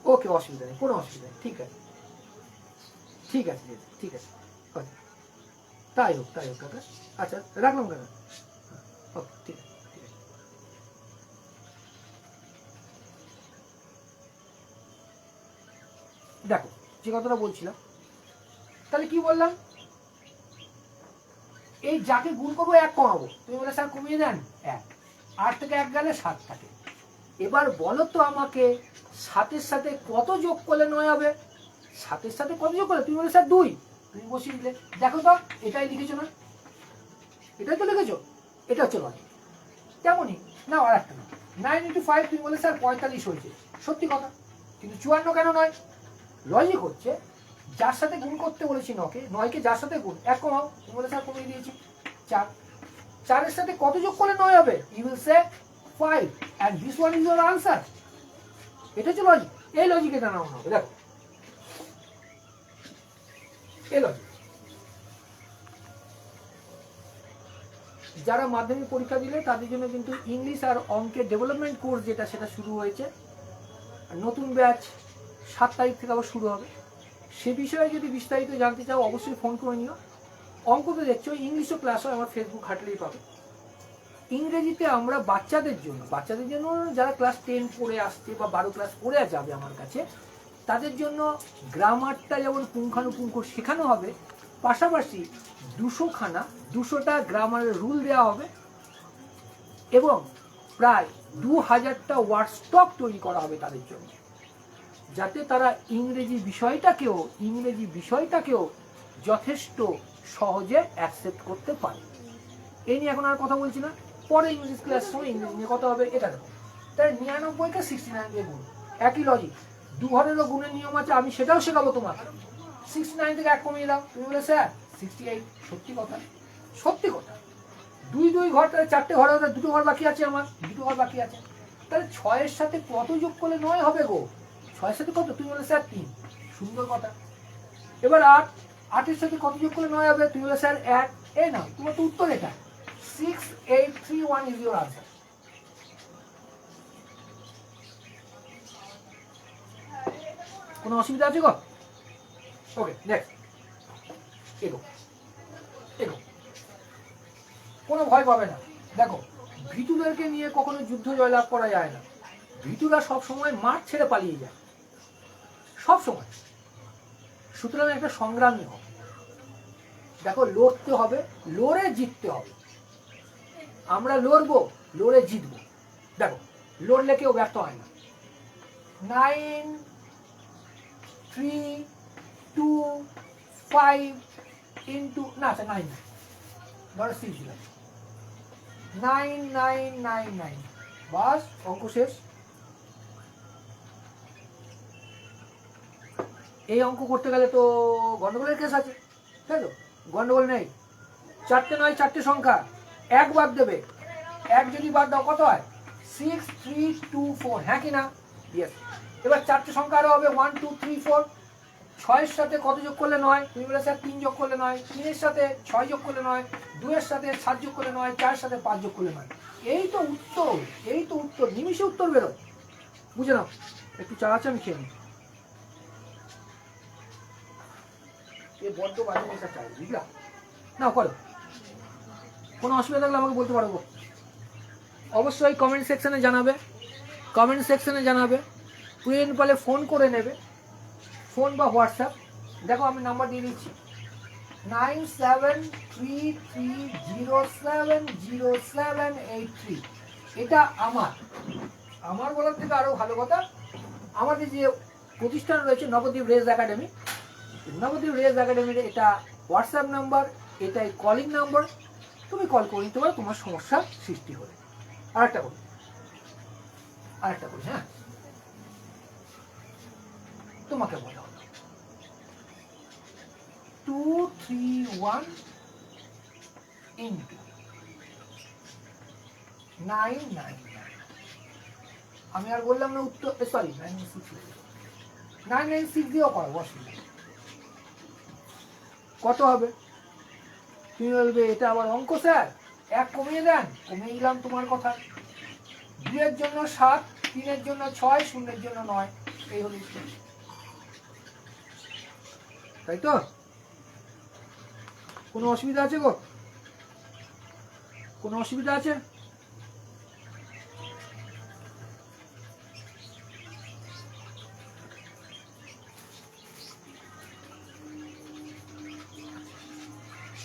ওকে অসুবিধা নেই কোনো অসুবিধা নেই ঠিক আছে তাই হোক কাকা আচ্ছা রাখলাম কাকা ওকে ঠিক আছে দেখো যে কথাটা বলছিলাম তাহলে কি বললাম এই যাকে গুণ করবো 1 কমাবো তুমি বলে স্যার কমিয়ে দেন 1 8 থেকে 1 গেলে 7 থাকে এবার বলো তো আমাকে 7 এর সাথে কত যোগ করলে 9 হবে সাতের সাথে কত যোগ করলে? তুমি বলে স্যার 2, তুমি বসিয়ে দিলে। দেখো তো এটাই লিখেছো না, এটাই তো লিখেছো, এটা হচ্ছে লজিক। তেমনই না আর একটা না, 9 × 5 তুমি বলে স্যার 45 হয়েছে, সত্যি কথা, কিন্তু 54 কেন নয়? লজিক হচ্ছে যার সাথে গুণ করতে বলেছি 9কে যার সাথে গুণ 1 কমাও, তুমি বলে স্যার কমিয়ে দিয়েছি 4, 4-এর সাথে কত যোগ করলে 9 হবে? You will say 5 and this one is your answer. এটা হচ্ছে লজিক। এই লজিকে জানানো হবে, দেখো এই লজিক। যারা মাধ্যমিক পরীক্ষা দিলে তাদের জন্য কিন্তু ইংলিশ আর অঙ্কের ডেভেলপমেন্ট কোর্স যেটা সেটা শুরু হয়েছে, নতুন ব্যাচ 7 তারিখ থেকে আবার শুরু হবে। সে বিষয়ে যদি বিস্তারিত জানতে চাও অবশ্যই ফোন করে নিও। অঙ্ক তো দেখছো, ইংলিশও ক্লাস হয়, আমার ফেসবুক হাঁটলেই পাবে। ইংরেজিতে আমরা বাচ্চাদের জন্য যারা ক্লাস 10 পড়ে আসছে বা 12 ক্লাস পড়ে যাবে আমার কাছে, তাদের জন্য গ্রামারটা যেমন পুঙ্খানুপুঙ্খ শেখানো হবে, পাশাপাশি 200টা গ্রামারের রুল দেওয়া হবে এবং প্রায় 2000টা ওয়ার্ড স্টক তৈরি করা হবে তাদের জন্য, যাতে তারা ইংরেজি বিষয়টাকেও যথেষ্ট সহজে অ্যাকসেপ্ট করতে পারে। এই নিয়ে এখন আর কথা বলছি না, পরে ইংলিশ ক্লাসের সময় ইংরেজি নিয়ে কথা হবে। এটা দেখো, তাই 99কে 69 দিয়ে গুণ, একই লজিক। 2 ঘরেরও গুণের নিয়ম আছে, আমি সেটাও শেখাবো তোমাকে। 69 থেকে 1 কমিয়ে দাও, তুমি বলে স্যার 68, সত্যি কথা, সত্যি কথা। 2 ঘর, তাহলে 4টে ঘর হবে, 2টো ঘর বাকি আছে, আমার 2টো ঘর বাকি আছে। তাহলে 6-এর সাথে কত যোগ করলে 9 হবে গো? 6-এর সাথে কত? তুমি বলে স্যার 3, সুন্দর কথা। এবার 8, 8-এর সাথে কত যোগ করলে 9 হবে? তুমি বলে স্যার 1। এই না, তোমার তো উত্তর এটা, 6831 is your answer. কোনো অসুবিধা আছে গো? ওকে, নেক্সট এগো, কোনো ভয় পাবে না। দেখো, ভীতুদেরকে নিয়ে কখনো যুদ্ধ জয়লাভ করা যায় না। ভীতুরা সব সময় মাঠ ছেড়ে পালিয়ে যায়, সব সময়। সুতরাং একটা সংগ্রামী হবে। দেখো, লড়তে হবে, লড়ে জিততে হবে। আমরা লড়বো, লড়ে জিতবো। দেখো, লড়লে কেউ ব্যর্থ হয় না। 9 3 2 5 ইন্টু না, আচ্ছা 9 ধরো 6 দিলাম, 9 9 9 9, বাস অঙ্ক শেষ। এই অঙ্ক করতে গেলে তো গন্ডগোলের কেস আছে, তাই তো? গন্ডগোল নেই। 4টে নয়, 4টে সংখ্যা, 1 বাদ দেবে। 1 যদি বাদ দাও কত হয়? 6 3 2 4, হ্যাঁ কি না? ইয়েস। এবার 4টে সংখ্যা আরো হবে, 1 2 3 4। 6-এর সাথে কত যোগ করলে 9? তুমি বলে স্যার 3 যোগ করলে 9। 3-এর সাথে 6 যোগ করলে 9। 2-এর সাথে 7 যোগ করলে 9। 4-এর সাথে 5 যোগ করলে 9। এই তো উত্তর, এই তো উত্তর, নিমিষে উত্তর বেরোয়। বুঝে নাও, একটু চা আছে আমি খেয়ে নিই। এ বড্ড বাজে নেশা চাই, বুঝলা? না করো, কোনো অসুবিধা থাকলে আমাকে বলতে পারবো। অবশ্যই কমেন্ট সেকশনে জানাবে। প্রয়োজন পেলে ফোন করে নেবে, ফোন বা হোয়াটসঅ্যাপ। দেখো, আমি নাম্বার দিয়ে দিচ্ছি, 9733070783। এটা আমার বলার থেকে আরো ভালো কথা, আমাদের যে প্রতিষ্ঠান রয়েছে নবদ্বীপ রেস একাডেমি, এটা হোয়াটসঅ্যাপ নাম্বার, এটাই কলিং নাম্বার। তুমি কল করে নিতে পারো তোমার সমস্যার সৃষ্টি হলে। আরেকটা করি, হ্যাঁ, তোমাকে বলা হলো 231 ইন্টু 999। আমি আর বললাম না উত্তর, সরি 996 দিয়েও করো, অসুবিধা। কত হবে? তুমি বলবে এটা আবার অঙ্ক স্যার, 1 কমিয়ে দেন, কমিয়ে দিলাম তোমার কথা। 2-এর জন্য 7, 3-এর জন্য 6, 0-এর জন্য 9, এই হলো উত্তর, তাই তো? কোনো অসুবিধা আছে গো? কোনো অসুবিধা আছে?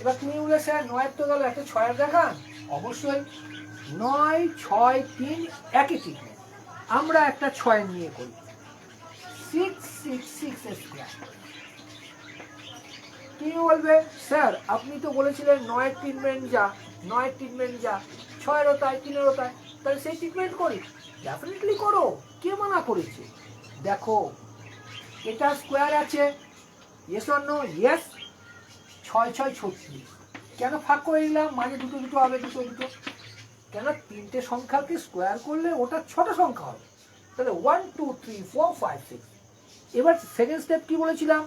এবার তুমি বলে স্যার 9-এর তো গেল, একটা 6-এর দেখান। অবশ্যই 9 6 3 একই ট্রিটমেন্ট। আমরা একটা 6-এর নিয়ে করি, 6 6 6 6 স্কোয়ার। কি বলবে স্যার আপনি তো বলেছিলেন 9 ট্রিটমেন্ট যা 9 ট্রিটমেন্ট যা 6 তাই 3 তাই, তাহলে সেই ট্রিটমেন্ট করি। ডেফিনেটলি করো, কে মানা করেছে? দেখো এটা স্কোয়ার আছে, ইয়েস অর নো? ইয়েস। 6 6 36। কেন ভাগ করে নিলাম? মাঝে দুটো দুটো হবে, দুটো দুটো কেন? তিনটে সংখ্যাকে স্কোয়ার করলে ওটা 6টা সংখ্যা হবে। তাহলে 1 2 3 4 5 6। এবার সেকেন্ড স্টেপ কি বলেছিলাম?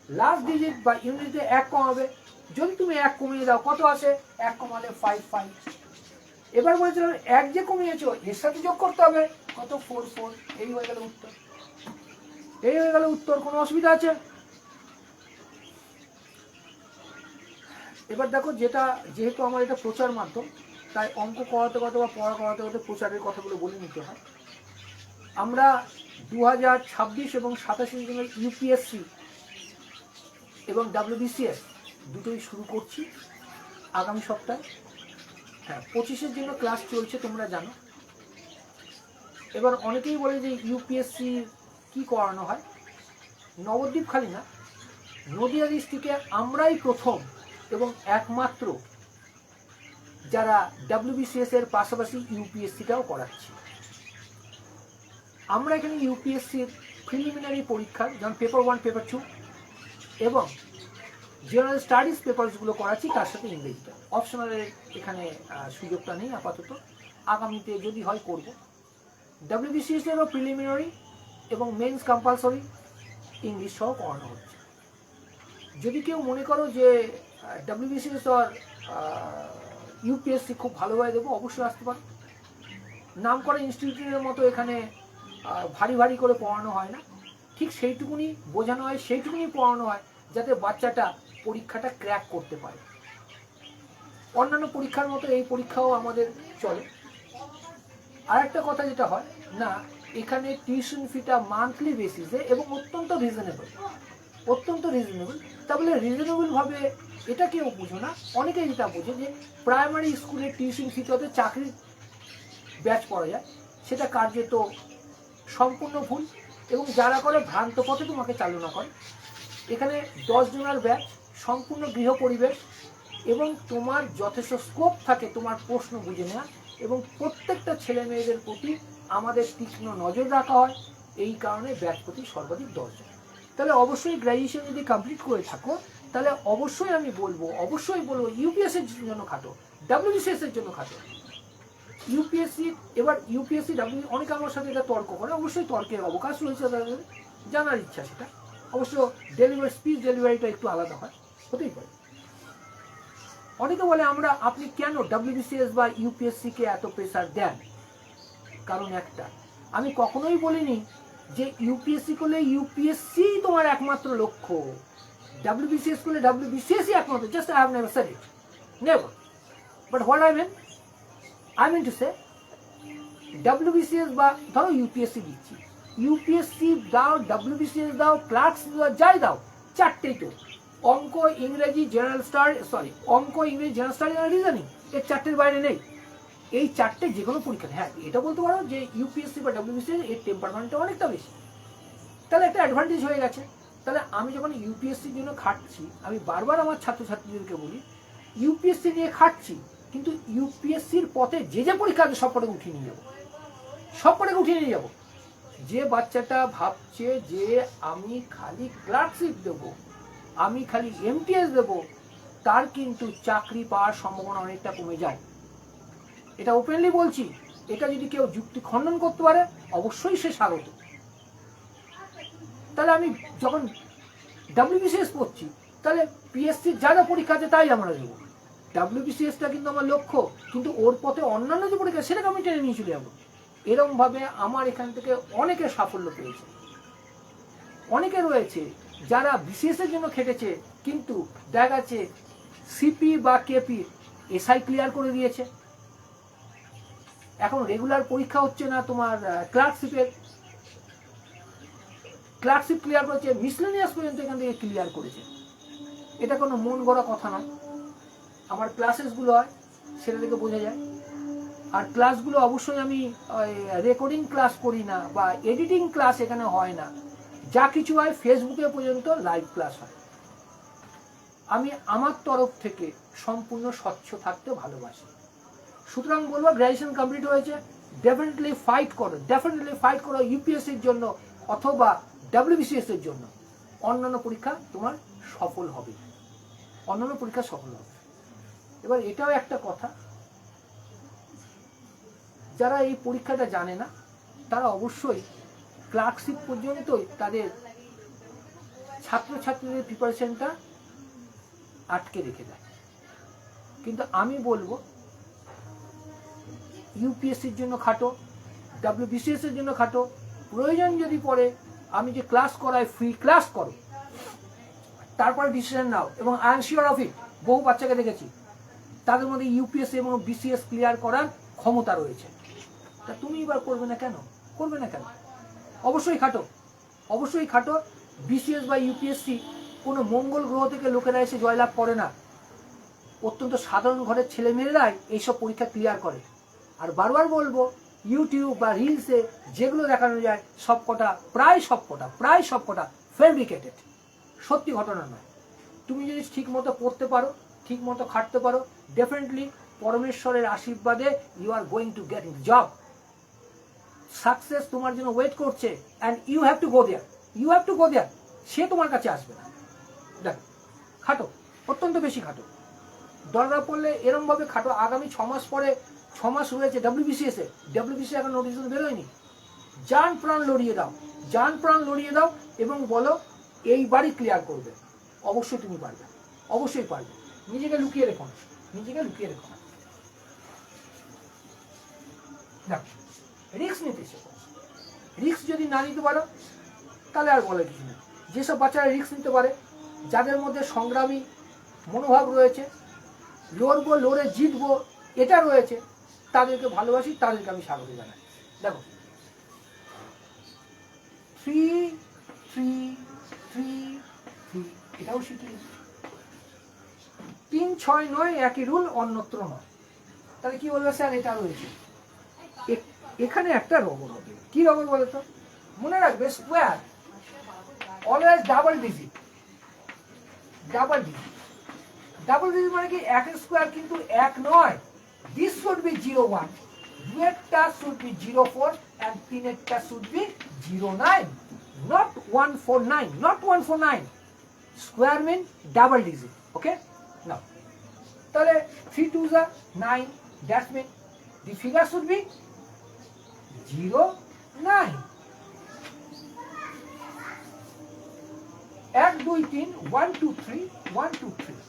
লাস্ট ডিজিট বা ইউনিটে 1 কমাবে। যদি তুমি 1 কমিয়ে দাও কত আসে? 1 কমালে 5 5। এবার বলেছিলাম 1 যে কমিয়েছো এর সাথে যোগ করতে হবে, কত? 4 4। এই হয়ে গেল উত্তর। এই হয়ে গেল উত্তর। কোনো অসুবিধা আছে? এবার দেখো, যেহেতু আমার এটা প্রচার মাধ্যম, তাই অঙ্ক করাতে করাতে বা পড়া করাতে করাতে প্রচারের কথাগুলো বলে নিতে হয়। আমরা 2026 এবং 27 জনের ইউপিএসসি এবং WBCS দুটোই শুরু করছি আগামী সপ্তাহে। হ্যাঁ, 25-এর জন্য ক্লাস চলছে, তোমরা জানো। এবার অনেকেই বলে যে ইউপিএসসি কি করানো হয়। নবদ্বীপ খালি না, নদিয়া ডিস্ট্রিক্টে আমরাই প্রথম এবং একমাত্র যারা WBCS এর পাশাপাশি ইউপিএসসিটাও করাচ্ছি। আমরা এখানে ইউপিএসসির প্রিলিমিনারি পরীক্ষা, যেমন পেপার 1 পেপার 2 এবং জেনারেল স্টাডিজ পেপারসগুলো করাচ্ছি, তার সাথে ইংরেজিটা অপশনালের এখানে সুযোগটা নেই আপাতত। আগামীতে যদি হয় করব। WBCS এরও প্রিলিমিনারি এবং মেন্স কম্পালসরি ইংলিশ সহ করানো হচ্ছে। যদি কেউ মনে করো যে WBCS আর ইউপিএসসি খুব ভালোভাবে দেবো, অবশ্যই আসতে পারো। নাম করা ইনস্টিটিউটের মতো এখানে ভারী ভারী করে পড়ানো হয় না, ঠিক সেইটুকুনি বোঝানো হয়, সেইটুকুনি পড়ানো হয় যাতে বাচ্চাটা পরীক্ষাটা ক্র্যাক করতে পারে। অন্যান্য পরীক্ষার মতো এই পরীক্ষাও আমাদের চলে। আর একটা কথা যেটা হয় না, এখানে টিউশন ফিটা মান্থলি বেসিসে এবং অত্যন্ত রিজনেবল, অত্যন্ত রিজনেবল। তাহলে রিজনেবলভাবে এটা কেউ বুঝো না, অনেকেই যেটা বোঝে যে প্রাইমারি স্কুলের টিউশন ফিটাতে চাকরির ব্যাচ পড়া যায়, সেটা কার্যত সম্পূর্ণ ভুল এবং যারা করে ভ্রান্ত পথে তোমাকে চালনা করে। এখানে 10 জনের ব্যাচ, সম্পূর্ণ গৃহ পরিবেশ এবং তোমার যথেষ্ট স্কোপ থাকে তোমার প্রশ্ন বুঝে নেওয়া, এবং প্রত্যেকটা ছেলে মেয়েদের প্রতি আমাদের তীক্ষ্ণ নজর রাখা হয়। এই কারণে ব্যাচ প্রতি সর্বাধিক 10 জন। তাহলে অবশ্যই গ্র্যাজুয়েশন যদি কমপ্লিট করে থাকো, তাহলে অবশ্যই আমি বলবো ইউপিএসসি এর জন্য খাটো, WBCS এর জন্য খাটো। ইউপিএসসি, এবার ইউপিএসসি অনেকে আমার সাথে এটা তর্ক করে, অবশ্যই তর্কের অবকাশ রয়েছে, তাদের জানার ইচ্ছা সেটা। অবশ্য স্পিচ ডেলিভারিটা একটু আলাদা হয়, হতেই পারে। অনেকে বলে আপনি কেন WBCS বা ইউপিএসসি কে এত প্রেসার দেন? কারণ একটা, আমি কখনোই বলিনি যে ইউপিএসসি করলে ইউপিএসসি তোমার একমাত্র লক্ষ্য, WBCS করলে WBCS একমাত্র। Just I have never said it, never. But what I mean to say, WBCS বা ধরো ইউপিএসসি দিচ্ছি, ইউপিএসসি দাও, WBCS দাও, ক্লার্কস যাই দাও, চারটেই তো অঙ্ক ইংরেজি জেনারেল স্টাডি আর রিজনিং, এর চারটের বাইরে নেই। এই চারটে যে কোনো পরীক্ষা, হ্যাঁ এটা বলতে পারো যে ইউপিএসসি বা WBCS এর টেম্পারমেন্টটা অনেকটা বেশি, তাহলে একটা অ্যাডভান্টেজ হয়ে গেছে। তাহলে আমি যখন ইউপিএসসির জন্য খাটছি, আমি বারবার আমার ছাত্রছাত্রীদেরকে বলি ইউপিএসসি নিয়ে খাটছি, কিন্তু ইউপিএসসির পথে যে যে পরীক্ষা আছে সবকটাকে উঠিয়ে নিয়ে যাবো, সবকটাকে উঠিয়ে নিয়ে যাবো। যে বাচ্চাটা ভাবছে যে আমি খালি ক্লার্কশিপ দেবো, আমি খালি এমটিএস দেবো, তার কিন্তু চাকরি পাওয়ার সম্ভাবনা অনেকটা কমে যায়। এটা ওপেনলি বলছি। এটা যদি কেউ যুক্তি খণ্ডন করতে পারে, অবশ্যই সে স্বাগত। তাহলে আমি যখন WBCS পড়ছি, তাহলে পিএসসির যা যা পরীক্ষা আছে তাই আমরা দেবো। WBCSটা কিন্তু আমার লক্ষ্য, কিন্তু ওর পথে অন্যান্য যে পরীক্ষা সেটাকে আমি টেনে নিয়ে চলে যাবো। এরকমভাবে আমার এখান থেকে অনেকে সাফল্য পেয়েছে। অনেকে রয়েছে যারা বিসিএস এর জন্য খেটেছে, কিন্তু দেখা যাচ্ছে সিপি বা কেপি এসআই ক্লিয়ার করে দিয়েছে। এখন রেগুলার পরীক্ষা হচ্ছে না তোমার ক্লার্কশিপ ক্লিয়ার করেছে, মিসলেনিয়াস পর্যন্ত এখান থেকে ক্লিয়ার করেছে। এটা কোনো মন গড়া কথা নয়। আমার ক্লাসেসগুলো হয়, সেটা থেকে বোঝা যায়। আর ক্লাসগুলো অবশ্যই আমি রেকর্ডিং ক্লাস করি না বা এডিটিং ক্লাস এখানে হয় না। যা কিছু হয় ফেসবুকে পর্যন্ত লাইভ ক্লাস হয়। আমি আমার তরফ থেকে সম্পূর্ণ স্বচ্ছ থাকতে ভালোবাসি। সুতরাং বলবো গ্র্যাজুয়েশন কমপ্লিট হয়েছে, ডেফিনেটলি ফাইট করো ইউপিএসসির জন্য অথবা ডাব্লিউবিসিএস এর জন্য। অন্যান্য পরীক্ষা তোমার সফল হবে, অন্যান্য পরীক্ষা সফল হবে। এবার এটাও একটা কথা, যারা এই পরীক্ষাটা জানে না তারা অবশ্যই ক্লার্কশিপ পর্যন্তই তাদের ছাত্রছাত্রীদের প্রিপারেশনটা আটকে রেখে দেয়। কিন্তু আমি বলবো ইউপিএসসির জন্য খাটো, ডাব্লিউবিসিএস এর জন্য খাটো, প্রয়োজন যদি পড়ে আমি যে ক্লাস করাই ফ্রি ক্লাস করো, তারপরে ডিসিশন নাও। এবং I am sure of it, বহু বাচ্চাকে দেখেছি তাদের মধ্যে ইউপিএসসি এবং বিসিএস ক্লিয়ার করার ক্ষমতা রয়েছে। তা তুমি এবার করবে না কেন? অবশ্যই খাটো, অবশ্যই খাটো। বিসিএস বা ইউপিএসসি কোনো মঙ্গল গ্রহ থেকে লোকেরা এসে জয়লাভ করে না, অত্যন্ত সাধারণ ঘরের ছেলেমেয়েরাই এইসব পরীক্ষা ক্লিয়ার করে। আর বারবার বলবো, ইউটিউব বা রিলসে যেগুলো দেখানো যায় প্রায় সবকটা ফেব্রিকেটেড, সত্যি ঘটনা নয়। তুমি যদি ঠিক মতো পড়তে পারো, ঠিক মতো খাটতে পারো, ডেফিনেটলি পরমেশ্বরের আশীর্বাদে you are going to get in job. Success তোমার জন্য ওয়েট করছে, and you have to go there. সে তোমার কাছে আসবে না। দেখ, খাটো, অত্যন্ত বেশি খাটো, দরকার পড়লে এরম ভাবে খাটো। আগামী 6 মাস পরে, 6 মাস রয়েছে ডাব্লিউবিসিএস এখন নোটিফিকেশন বেরোয়নি। জান প্রাণ লড়িয়ে দাও এবং বলো এইবারই ক্লিয়ার করবে। অবশ্যই তুমি পারবে, অবশ্যই পারবে। নিজেকে লুকিয়ে রেখো না। দেখ, রিস্ক নিতে শেখো। রিস্ক যদি না নিতে পারো তাহলে আর বলার কিছু নেই। যেসব বাচ্চারা রিস্ক নিতে পারে, যাদের মধ্যে সংগ্রামী মনোভাব রয়েছে, লড়ে জিতবো এটা রয়েছে, তাদেরকে ভালোবাসি, তাদেরকে আমি স্বাগত জানাই। দেখো 3 3 3 3 এটাও শিখি। 3 6 নয়, একই রুল, অন্যত্র নয়। তাহলে কি বলবে স্যার? এটা রয়েছে এখানে একটা রবর হবে। কি রবর বলে তো? মনে রাখবে, স্কোয়ার অলওয়েজ ডাবল ডিজিট মানে কি? 1 স্কোয়ার কিন্তু 1 নয়। This should be 01, 2 should be 04 and 3 should be 09, not 149. Square mean double digit. Okay? Now, তাহলে 3 2s are 9. That means the figure should be 09. 1 2 3 1 2 3 1 2 3।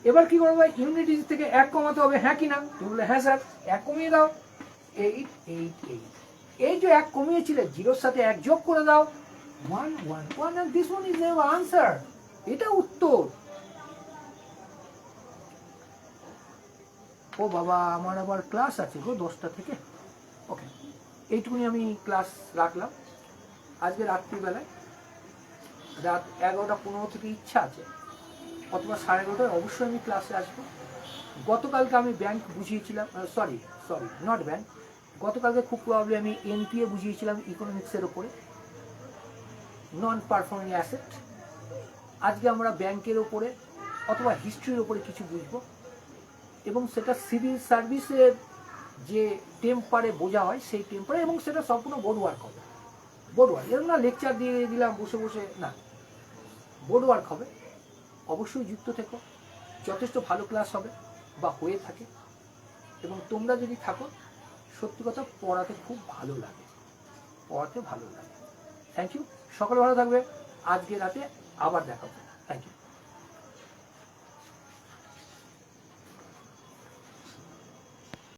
এবার কি করবো? ইউনিট ডিজিট থেকে 1 কমাতে হবে, হ্যাঁ কি না? তুমি বললে হ্যাঁ স্যার। 1 কমিয়ে দাও, 8 8 8। এই যে 1 কমিয়েছিলে, 0 সাথে 1 যোগ করে দাও, 1 1 1, and this one is the answer. এটা উত্তর। ও বাবা, আমার আবার ক্লাস আছে গো 10টা থেকে। ওকে, এইটুকুনি আমি ক্লাস রাখলাম। আজকে রাত্রিবেলায় রাত 11:15 থেকে ইচ্ছা আছে, অথবা 11:30 অবশ্যই আমি ক্লাসে আসবো। গতকালকে আমি ব্যাংক বুঝিয়েছিলাম, সরি নট ব্যাংক, গতকালকে খুব প্রবলি আমি এনপিএ বুঝিয়েছিলাম ইকোনমিক্সের ওপরে, নন পারফর্মিং অ্যাসেট। আজকে আমরা ব্যাংকের ওপরে অথবা হিস্ট্রির ওপরে কিছু বুঝবো, এবং সেটা সিভিল সার্ভিসের যে টেম্পারে বোঝা হয় সেই টেম্পারে, এবং সেটা সম্পূর্ণ বোর্ড ওয়ার্ক হবে। এরকম না লেকচার দিয়ে দিলাম বসে বসে, না, বোর্ড ওয়ার্ক হবে। অবশ্যই যুক্ত থেকো, যথেষ্ট ভালো ক্লাস হবে বা হয়ে থাকে। এবং তোমরা যদি থাকো, সত্যি কথা পড়াতে খুব ভালো লাগে, থ্যাংক ইউ। সকলে ভালো থাকবে। আজকে রাতে আবার দেখা হবে। Thank you.